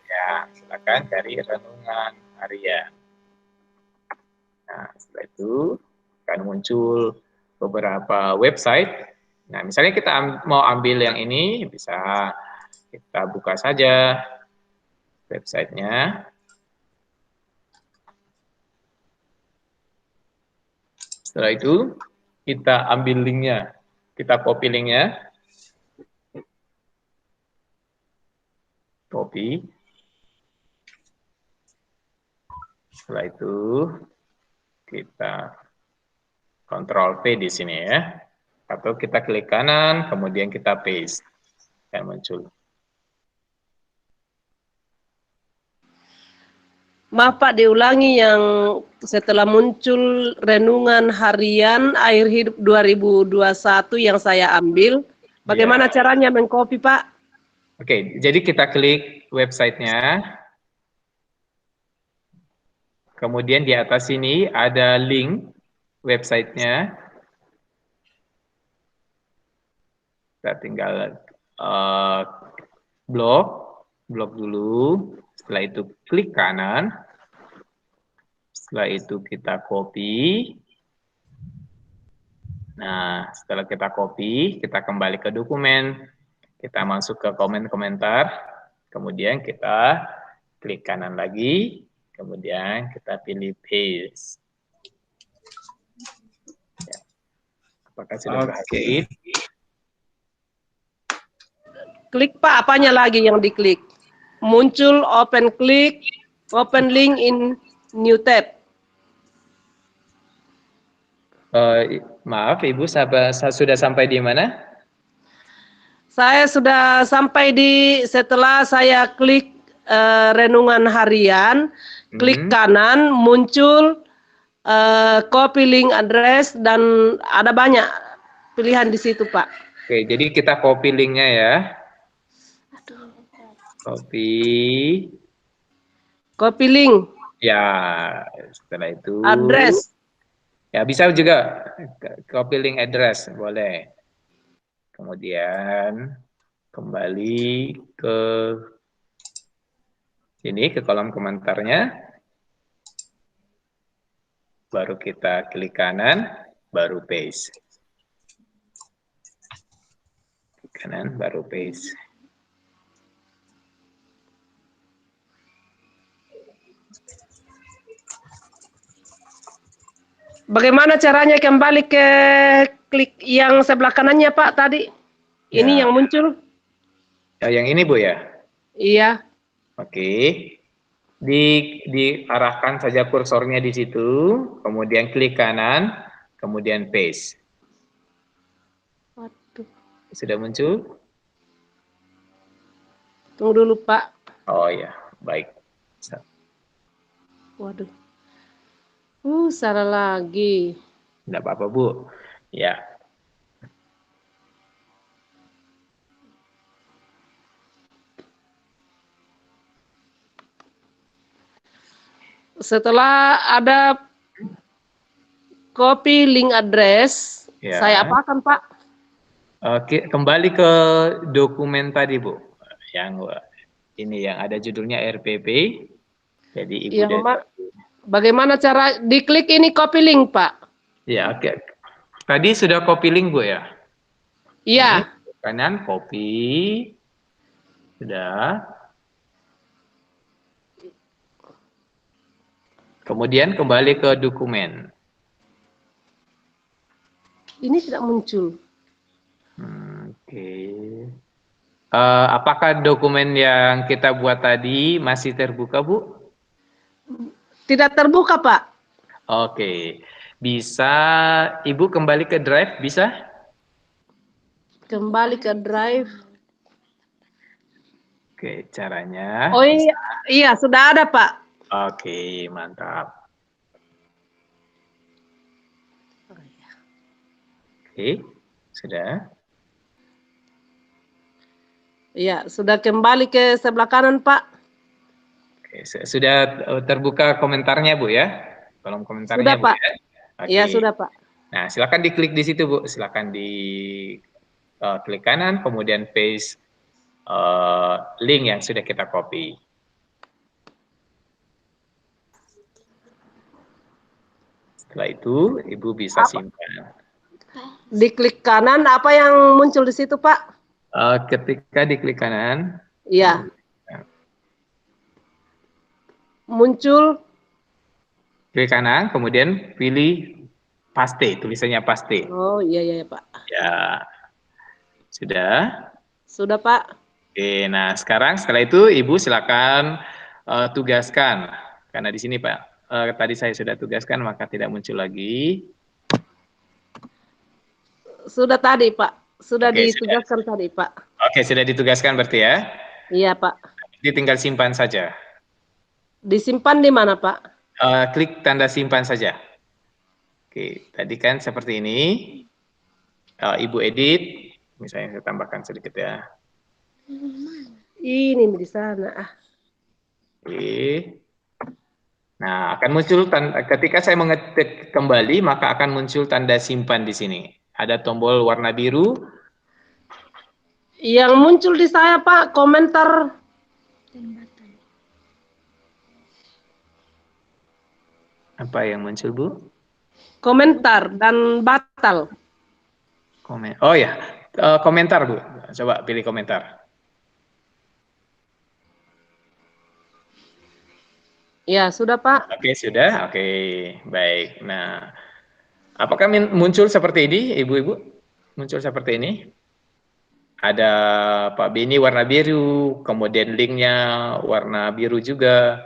Ya, silakan cari renungan harian. Nah, setelah itu akan muncul beberapa website. Nah, misalnya kita mau ambil yang ini, bisa kita buka saja websitenya. Setelah itu, kita ambil linknya. Kita copy linknya. Copy. Setelah itu, kita Ctrl V di sini ya. Atau kita klik kanan, kemudian kita paste. Dan muncul. Maaf Pak, diulangi yang setelah muncul renungan harian akhir hidup 2021 yang saya ambil. Bagaimana caranya mengcopy Pak? Oke, jadi kita klik websitenya. Kemudian di atas sini ada link websitenya. Kita tinggal blok dulu. Setelah itu klik kanan. Setelah itu kita copy. Nah, setelah kita copy, kita kembali ke dokumen. Kita masuk ke komentar. Kemudian kita klik kanan lagi. Kemudian kita pilih paste. Apakah sudah berhasil? Klik Pak, apanya lagi yang diklik? Muncul open link in new tab. Maaf Ibu, sudah sampai di mana? Saya sudah sampai setelah saya klik renungan harian, klik kanan, muncul copy link address, dan ada banyak pilihan di situ, Pak. Oke, jadi kita copy linknya ya. Copy link. Ya, setelah itu. Address. Ya, bisa juga copy link address, boleh. Kemudian kembali ke sini, ke kolom komentarnya. Baru kita klik kanan, baru paste. Klik kanan, baru paste. Bagaimana caranya kembali ke klik yang sebelah kanannya, Pak, tadi? Ya. Ini yang muncul? Yang ini, Bu, ya? Iya. Oke. Diarahkan saja kursornya di situ, kemudian klik kanan, kemudian paste. Waduh. Sudah muncul? Tunggu dulu, Pak. Oh ya, baik. Waduh. Salah lagi. Tidak apa-apa, Bu. Ya. Setelah ada copy link address, Ya. saya apakan, Pak? Oke, kembali ke dokumen tadi, Bu. Yang ini yang ada judulnya RPP. Jadi Ibu bagaimana cara diklik ini copy link, Pak? Ya, oke. Tadi sudah copy link, Bu, ya? Iya. Kanan copy. Sudah. Kemudian kembali ke dokumen. Ini tidak muncul. Oke. Apakah dokumen yang kita buat tadi masih terbuka, Bu? Tidak terbuka, Pak. Oke. Bisa Ibu kembali ke Drive, bisa? Kembali ke Drive. Oke, caranya. Oh iya, iya sudah ada, Pak. Oke, mantap. Oke, sudah. Iya, sudah kembali ke sebelah kanan, Pak. Oke, sudah terbuka komentarnya, Bu, ya? Kolom komentarnya, sudah, Bu, Pak. ya? Iya, sudah, Pak. Nah, silakan diklik di situ, Bu. Silakan klik kanan, kemudian paste link yang sudah kita copy. Setelah itu, Ibu bisa simpan. Diklik kanan, apa yang muncul di situ, Pak? Ketika diklik kanan. Iya. Muncul. Klik kanan, kemudian pilih paste, tulisannya paste. Oh iya, iya, Pak. Ya, sudah. Sudah, Pak. Oke, nah sekarang setelah itu Ibu silakan tugaskan. Karena di sini Pak, tadi saya sudah tugaskan, maka tidak muncul lagi. Sudah tadi, Pak. Sudah ditugaskan tadi, Pak. Oke, sudah ditugaskan berarti ya? Iya, Pak. Jadi tinggal simpan saja. Disimpan di mana, Pak? Klik tanda simpan saja. Oke, tadi kan seperti ini. Ibu edit, misalnya saya tambahkan sedikit ya. Ini di sana. Oke. Nah, akan muncul ketika saya mengetik kembali, maka akan muncul tanda simpan di sini. Ada tombol warna biru. Yang muncul di saya, Pak, komentar. Apa yang muncul, Bu? Komentar dan batal. Oh ya, komentar, Bu. Coba pilih komentar. Ya, sudah, Pak. Oke, sudah. Oke, baik. Nah, Apakah muncul seperti ini, Ibu-ibu? Muncul seperti ini? Ada Pak Beni warna biru, kemudian linknya warna biru juga.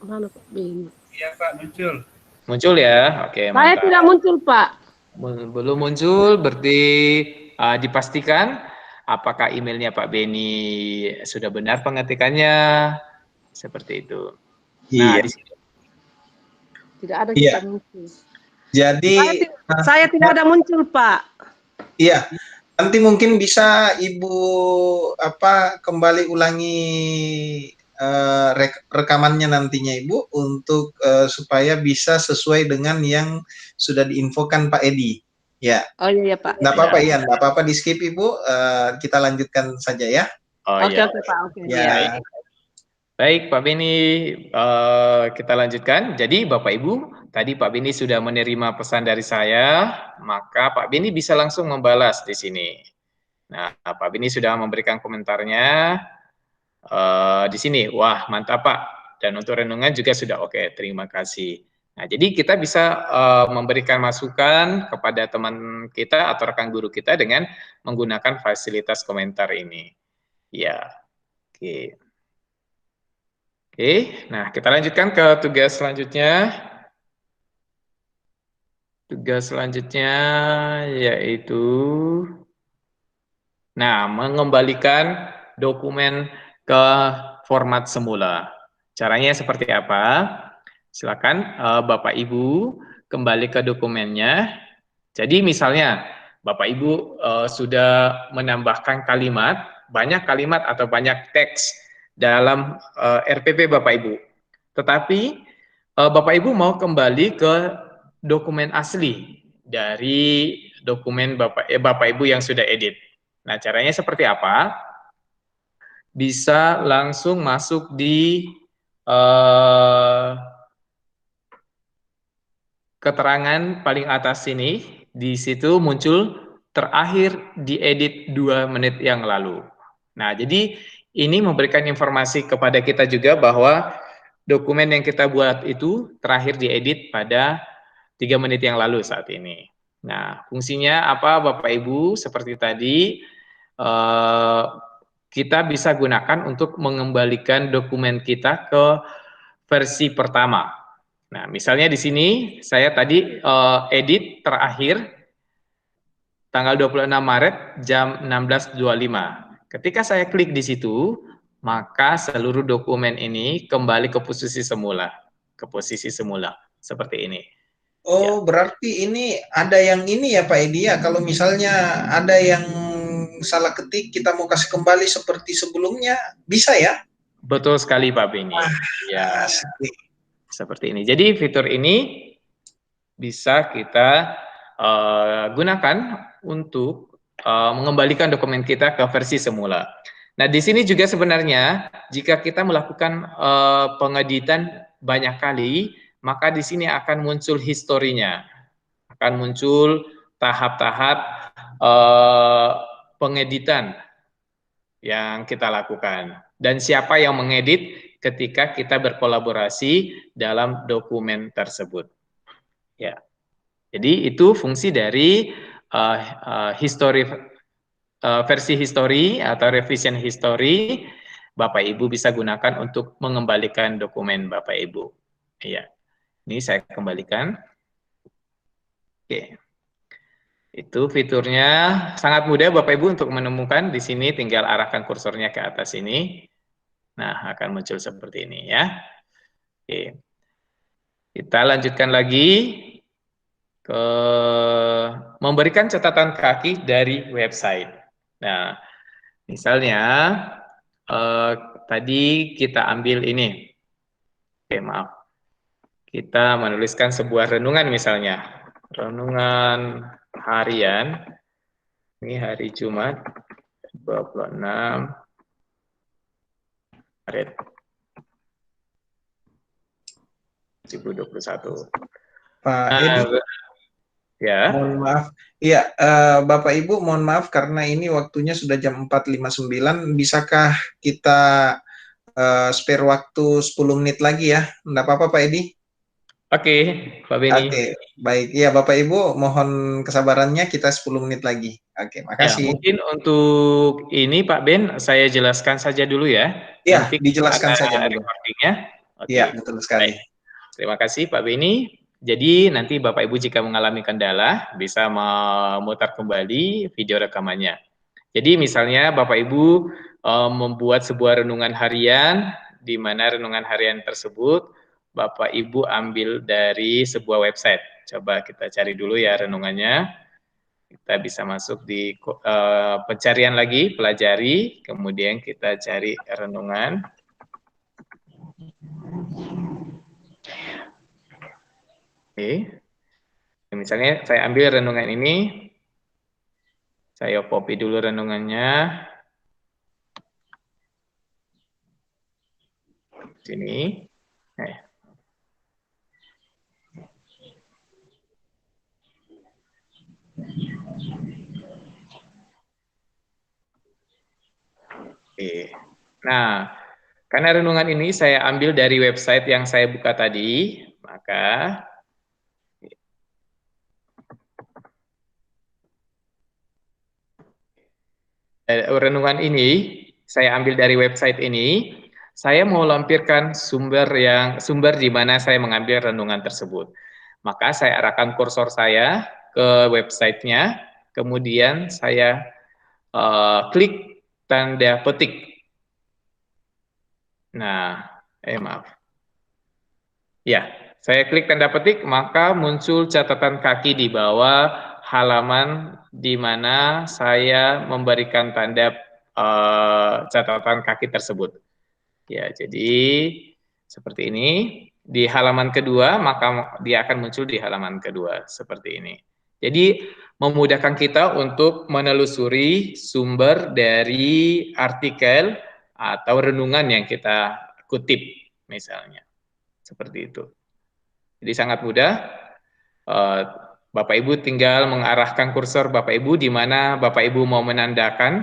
Mana Pak Beni? Iya Pak, muncul. Muncul ya? Oke, Saya mantap. tidak muncul, Pak. Belum muncul, berarti dipastikan apakah emailnya Pak Beni sudah benar pengetikannya, seperti itu. Nah, Iya. di sini. Tidak ada Iya. kita muncul. Jadi Saya tidak ada muncul, Pak. iya, nanti mungkin bisa Ibu kembali ulangi rekamannya nantinya Ibu untuk supaya bisa sesuai dengan yang sudah diinfokan Pak Edi. Ya. Oh iya, Pak. Nggak apa-apa ya, nggak apa-apa di skip Ibu. Kita lanjutkan saja ya. Oh, Oke, ya. oke, Pak. Oke. Ya. Baik, Pak Beni, kita lanjutkan. Jadi Bapak Ibu, tadi Pak Beni sudah menerima pesan dari saya, maka Pak Beni bisa langsung membalas di sini. Nah, Pak Beni sudah memberikan komentarnya di sini. Wah, mantap Pak. Dan untuk renungan juga sudah oke. Terima kasih. Nah, jadi kita bisa memberikan masukan kepada teman kita atau rekan guru kita dengan menggunakan fasilitas komentar ini. Ya, oke. Oke, nah kita lanjutkan ke tugas selanjutnya. Tugas selanjutnya yaitu, nah, mengembalikan dokumen ke format semula. Caranya seperti apa? Silakan Bapak Ibu kembali ke dokumennya. Jadi misalnya Bapak Ibu sudah menambahkan kalimat, banyak kalimat atau banyak teks dalam RPP Bapak Ibu. Tetapi Bapak Ibu mau kembali ke dokumen asli dari dokumen Bapak Ibu yang sudah edit. Nah, caranya seperti apa? Bisa langsung masuk di keterangan paling atas sini. Di situ muncul terakhir diedit 2 menit yang lalu. Nah, jadi ini memberikan informasi kepada kita juga bahwa dokumen yang kita buat itu terakhir diedit pada 3 menit yang lalu saat ini. Nah, fungsinya apa Bapak Ibu? Seperti tadi, kita bisa gunakan untuk mengembalikan dokumen kita ke versi pertama. Nah, misalnya di sini saya tadi edit terakhir tanggal 26 Maret jam 16.25. Ketika saya klik di situ, maka seluruh dokumen ini kembali ke posisi semula. Seperti ini. Oh, berarti ini ada yang ini ya Pak Edi ya, kalau misalnya ada yang salah ketik kita mau kasih kembali seperti sebelumnya, bisa ya? Betul sekali Pak Beni. Ya, seperti ini. Jadi fitur ini bisa kita gunakan untuk mengembalikan dokumen kita ke versi semula. Nah, di sini juga sebenarnya jika kita melakukan pengeditan banyak kali, maka di sini akan muncul historinya, akan muncul tahap-tahap pengeditan yang kita lakukan dan siapa yang mengedit ketika kita berkolaborasi dalam dokumen tersebut. Ya, jadi itu fungsi dari versi history atau revision history. Bapak Ibu bisa gunakan untuk mengembalikan dokumen Bapak Ibu. Ya, ini saya kembalikan. Oke. Itu fiturnya sangat mudah Bapak Ibu untuk menemukan. Di sini tinggal arahkan kursornya ke atas ini. Nah, akan muncul seperti ini ya. Oke. Kita lanjutkan lagi ke memberikan catatan kaki dari website. Nah, misalnya tadi kita ambil ini. Oke, maaf. Kita menuliskan sebuah renungan misalnya. Renungan harian. Ini hari Jumat 26 Maret 2021. Pak Edi, ya. Mohon maaf. Iya, Bapak Ibu mohon maaf karena ini waktunya sudah jam 4.59. Bisakah kita spare waktu 10 menit lagi ya? Enggak apa-apa Pak Edi? Oke, Pak Beni. Oke, baik. Ya, Bapak Ibu, mohon kesabarannya, kita 10 menit lagi. Oke, Ya, makasih. mungkin untuk ini Pak Ben, saya jelaskan saja dulu ya. Ya, Nanti dijelaskan ada saja dulu. recordingnya. Oke, Iya, betul sekali. baik. Terima kasih Pak Beni. Jadi nanti Bapak Ibu jika mengalami kendala bisa memutar kembali video rekamannya. Jadi misalnya Bapak Ibu membuat sebuah renungan harian, di mana renungan harian tersebut Bapak Ibu ambil dari sebuah website. Coba kita cari dulu ya renungannya. Kita bisa masuk di pencarian lagi, pelajari, kemudian kita cari renungan. Oke. Misalnya saya ambil renungan ini, saya copy dulu renungannya. Sini. Oke. Nah, karena renungan ini saya ambil dari website yang saya buka tadi, maka renungan ini saya ambil dari website ini. Saya mau lampirkan sumber di mana saya mengambil renungan tersebut. Maka saya arahkan kursor saya ke websitenya, kemudian saya klik tanda petik. Nah, maaf. Ya, saya klik tanda petik, maka muncul catatan kaki di bawah halaman di mana saya memberikan tanda catatan kaki tersebut. Ya, jadi seperti ini. Di halaman kedua, maka dia akan muncul di halaman kedua, seperti ini. Jadi, memudahkan kita untuk menelusuri sumber dari artikel atau renungan yang kita kutip, misalnya. Seperti itu. Jadi sangat mudah. Bapak Ibu tinggal mengarahkan kursor Bapak Ibu di mana Bapak Ibu mau menandakan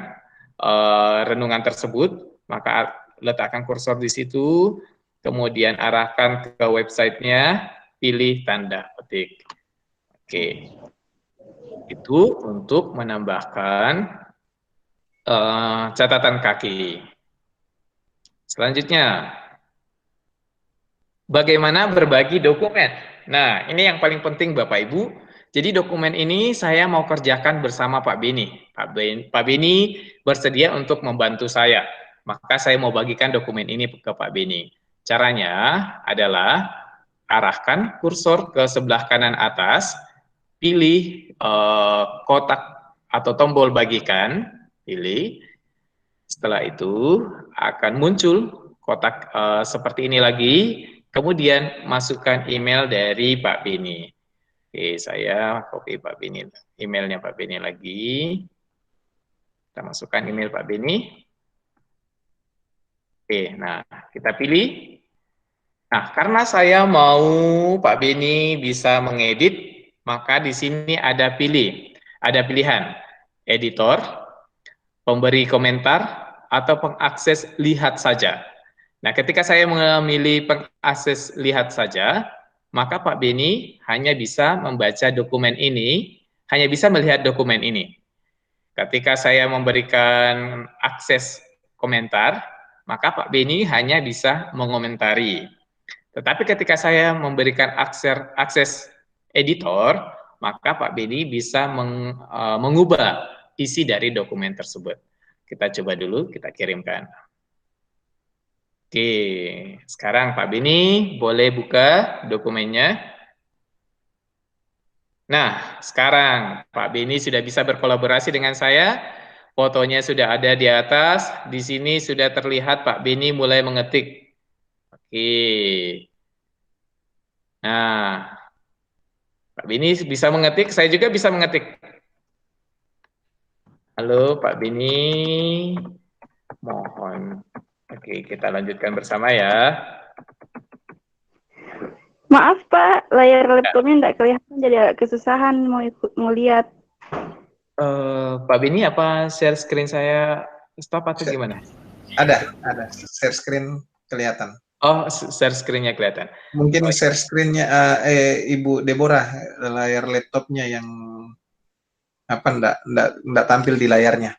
renungan tersebut, maka letakkan kursor di situ, kemudian arahkan ke websitenya, pilih tanda petik. Oke. Itu untuk menambahkan catatan kaki. Selanjutnya, bagaimana berbagi dokumen? Nah, ini yang paling penting Bapak Ibu. Jadi dokumen ini saya mau kerjakan bersama Pak Beni. Pak Beni bersedia untuk membantu saya. Maka saya mau bagikan dokumen ini ke Pak Beni. Caranya adalah arahkan kursor ke sebelah kanan atas, pilih kotak atau tombol bagikan, pilih. Setelah itu akan muncul kotak seperti ini lagi. Kemudian masukkan email dari Pak Beni. Oke, saya copy Pak Beni, emailnya Pak Beni lagi. Kita masukkan email Pak Beni. Oke, nah kita pilih. Nah, karena saya mau Pak Beni bisa mengedit, maka di sini ada pilihan editor, pemberi komentar, atau pengakses lihat saja. Nah, ketika saya memilih pengakses lihat saja, maka Pak Beni hanya bisa membaca dokumen ini, hanya bisa melihat dokumen ini. Ketika saya memberikan akses komentar, maka Pak Beni hanya bisa mengomentari. Tetapi ketika saya memberikan akses editor, maka Pak Beni bisa mengubah isi dari dokumen tersebut. Kita coba dulu, kita kirimkan. Oke, sekarang Pak Beni boleh buka dokumennya. Nah, sekarang Pak Beni sudah bisa berkolaborasi dengan saya. Fotonya sudah ada di atas. Di sini sudah terlihat Pak Beni mulai mengetik. Oke. Nah, Pak Beni bisa mengetik, saya juga bisa mengetik. Halo Pak Beni, mohon. Oke, kita lanjutkan bersama ya. Maaf Pak, layar laptopnya tidak kelihatan jadi agak kesusahan mau lihat. Pak Beni, apa share screen saya stop atau gimana? Ada share screen kelihatan. Oh, share screen-nya kelihatan. Mungkin share screen-nya Ibu Deborah, layar laptopnya yang enggak tampil di layarnya.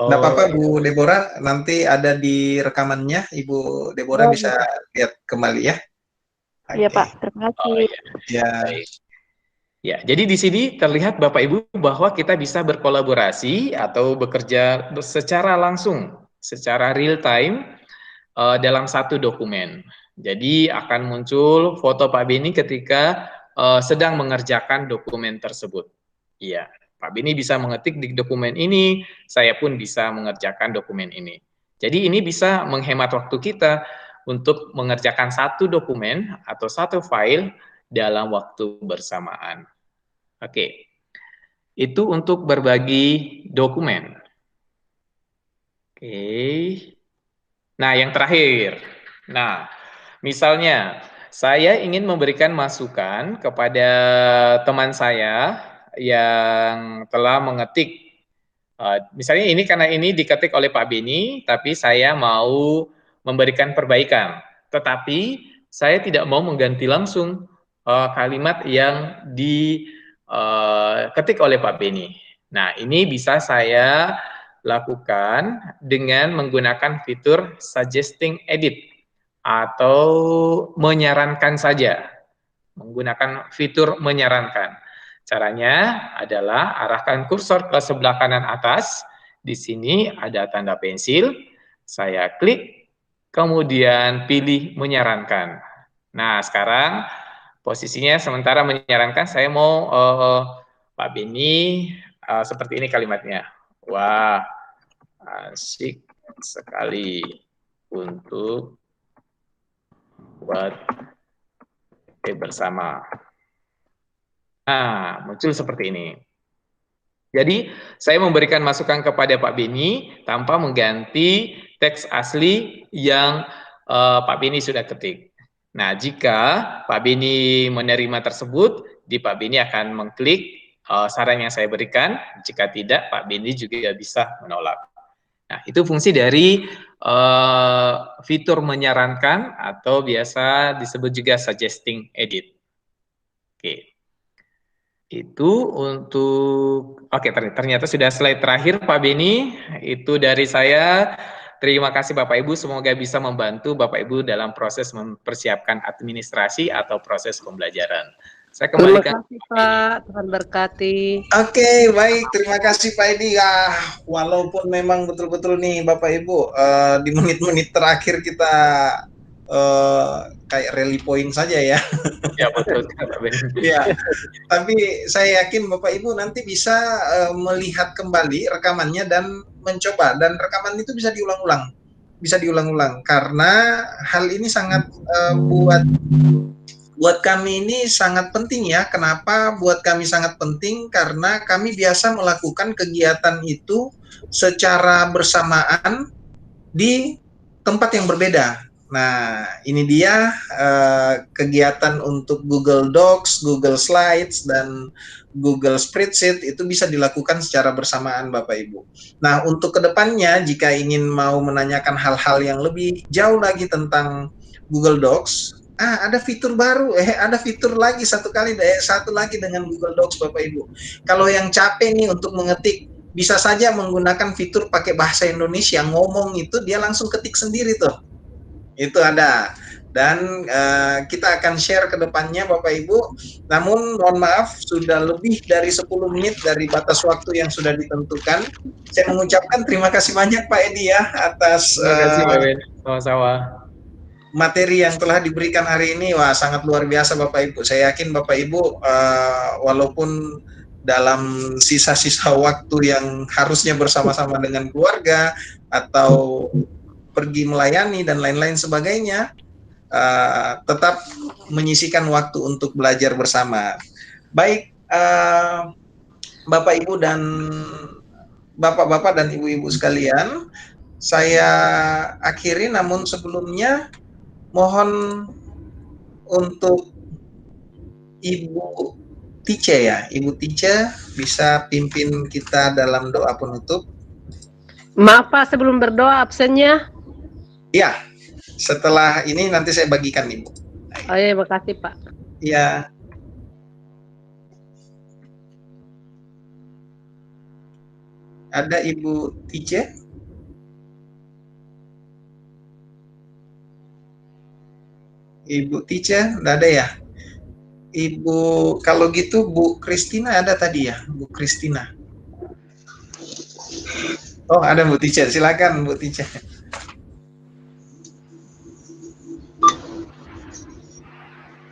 Enggak apa-apa Bu Deborah, nanti ada di rekamannya, Ibu Deborah bisa lihat kembali ya. Iya Pak, terima kasih. Ya. Ya, jadi di sini terlihat Bapak Ibu bahwa kita bisa berkolaborasi atau bekerja secara langsung, secara real time dalam satu dokumen. Jadi akan muncul foto Pak Beni ketika sedang mengerjakan dokumen tersebut. Iya, Pak Beni bisa mengetik di dokumen ini, saya pun bisa mengerjakan dokumen ini. Jadi ini bisa menghemat waktu kita untuk mengerjakan satu dokumen atau satu file dalam waktu bersamaan. Oke, itu untuk berbagi dokumen. Oke. Nah, yang terakhir. Nah, misalnya saya ingin memberikan masukan kepada teman saya yang telah mengetik. Misalnya ini karena ini diketik oleh Pak Beni, tapi saya mau memberikan perbaikan. Tetapi saya tidak mau mengganti langsung kalimat yang diketik oleh Pak Beni. Nah, ini bisa saya lakukan dengan menggunakan fitur suggesting edit atau menyarankan saja. Menggunakan fitur menyarankan. Caranya adalah arahkan kursor ke sebelah kanan atas. Di sini ada tanda pensil. Saya klik, kemudian pilih menyarankan. Nah, sekarang posisinya sementara menyarankan saya mau Pak Beni seperti ini kalimatnya. Wah, asik sekali untuk buat bersama. Nah, muncul seperti ini. Jadi, saya memberikan masukan kepada Pak Beni tanpa mengganti teks asli yang Pak Beni sudah ketik. Nah, jika Pak Beni menerima tersebut, Pak Beni akan mengklik saran yang saya berikan. Jika tidak, Pak Beni juga bisa menolak. Nah, itu fungsi dari fitur menyarankan atau biasa disebut juga suggesting edit. Oke. Itu untuk, ternyata sudah slide terakhir Pak Beni, itu dari saya. Terima kasih Bapak Ibu, semoga bisa membantu Bapak Ibu dalam proses mempersiapkan administrasi atau proses pembelajaran. Saya kembalikan. Terima kasih Pak, Tuhan berkati. Oke, baik, terima kasih Pak Edi. Walaupun memang betul-betul nih Bapak Ibu, di menit-menit terakhir kita kayak rally point saja ya. Ya betul. Ya, tapi saya yakin Bapak Ibu nanti bisa melihat kembali rekamannya dan mencoba, dan rekaman itu bisa diulang-ulang, karena hal ini sangat buat kami ini sangat penting ya. Kenapa buat kami sangat penting? Karena kami biasa melakukan kegiatan itu secara bersamaan di tempat yang berbeda. Nah, ini dia kegiatan untuk Google Docs, Google Slides, dan Google Spreadsheet itu bisa dilakukan secara bersamaan Bapak Ibu. Nah, untuk kedepannya jika ingin mau menanyakan hal-hal yang lebih jauh lagi tentang Google Docs, ada fitur baru, ada fitur lagi satu lagi dengan Google Docs Bapak Ibu. Kalau yang capek nih untuk mengetik, bisa saja menggunakan fitur pakai bahasa Indonesia, ngomong itu dia langsung ketik sendiri tuh. Itu ada, dan kita akan share ke depannya Bapak Ibu. Namun mohon maaf sudah lebih dari 10 menit dari batas waktu yang sudah ditentukan. Saya mengucapkan terima kasih banyak Pak Edi ya atas sama-sama materi yang telah diberikan hari ini. Wah, sangat luar biasa Bapak Ibu. Saya yakin Bapak Ibu walaupun dalam sisa-sisa waktu yang harusnya bersama-sama dengan keluarga atau pergi melayani dan lain-lain sebagainya, tetap menyisihkan waktu untuk belajar bersama. Baik, Bapak Ibu dan Bapak-bapak dan Ibu-ibu sekalian, saya akhiri, namun sebelumnya mohon untuk Ibu Tice ya, Ibu Tice bisa pimpin kita dalam doa penutup. Maaf Pak, sebelum berdoa absennya. Ya. Setelah ini nanti saya bagikan Ibu. Oh iya, makasih Pak. Ya. Ada Ibu Tice? Ibu Tice, enggak ada ya? Ibu, kalau gitu Bu Kristina ada tadi ya, Bu Kristina. Oh, ada Bu Tice, silakan Bu Tice.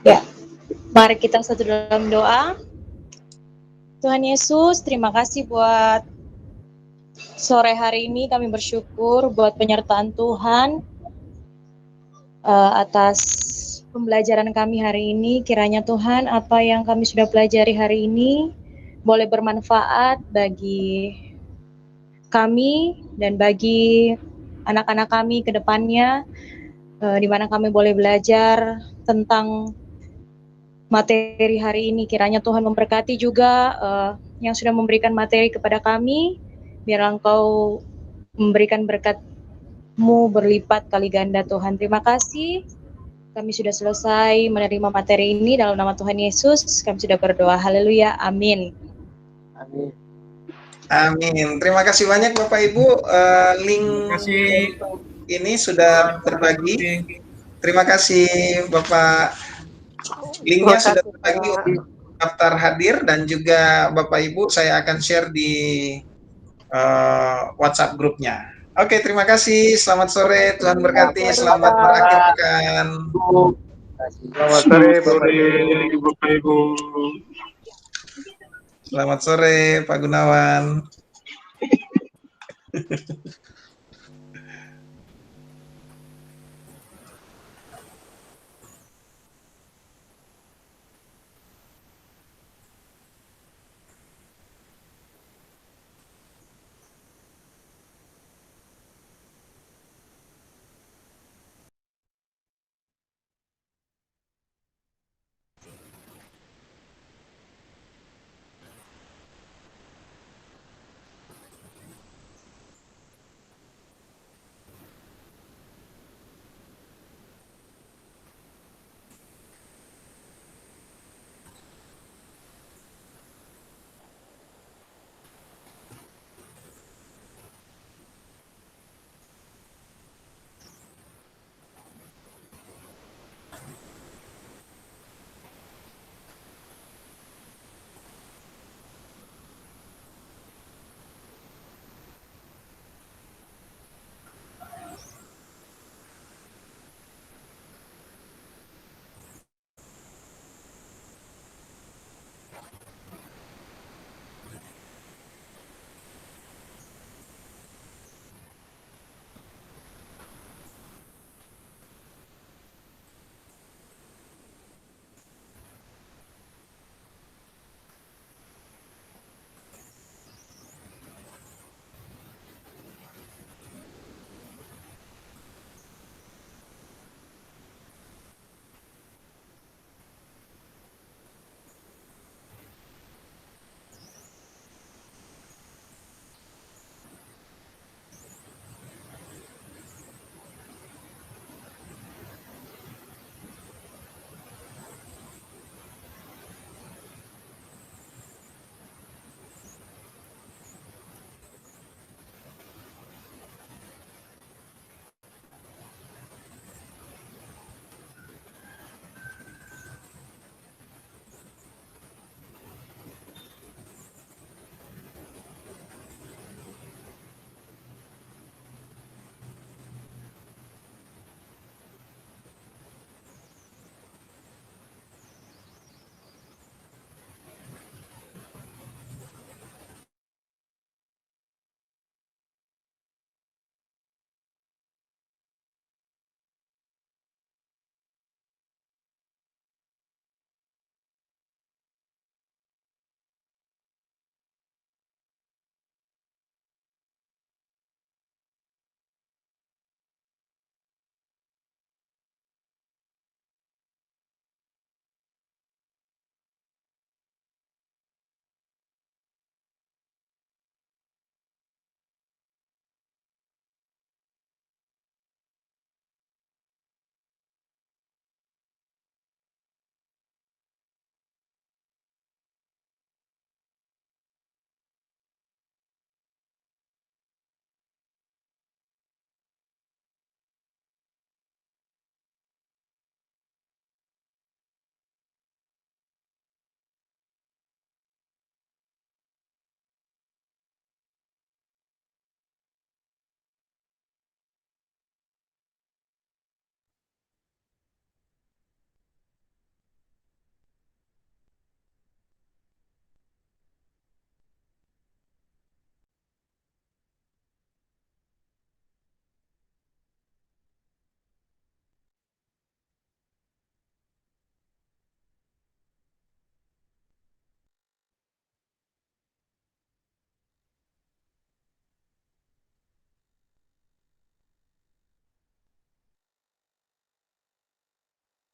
Ya, mari kita satu dalam doa. Tuhan Yesus, terima kasih buat sore hari ini. Kami bersyukur buat penyertaan Tuhan atas pembelajaran kami hari ini. Kiranya Tuhan, apa yang kami sudah pelajari hari ini boleh bermanfaat bagi kami dan bagi anak-anak kami ke depannya, di mana kami boleh belajar tentang materi hari ini. Kiranya Tuhan memberkati juga yang sudah memberikan materi kepada kami, biar Engkau memberikan berkat-Mu berlipat kali ganda Tuhan. Terima kasih, kami sudah selesai menerima materi ini. Dalam nama Tuhan Yesus kami sudah berdoa. Haleluya, amin. Amin. Amin. Terima kasih banyak Bapak Ibu. Link untuk ini sudah terbagi. Terima kasih Bapak. Linknya sudah terbagi untuk daftar hadir, dan juga Bapak Ibu saya akan share di WhatsApp grupnya. Oke, terima kasih. Selamat sore. Tuhan berkati. Selamat berakhir pekan. Selamat sore Bapak Ibu. Selamat sore Pak Gunawan.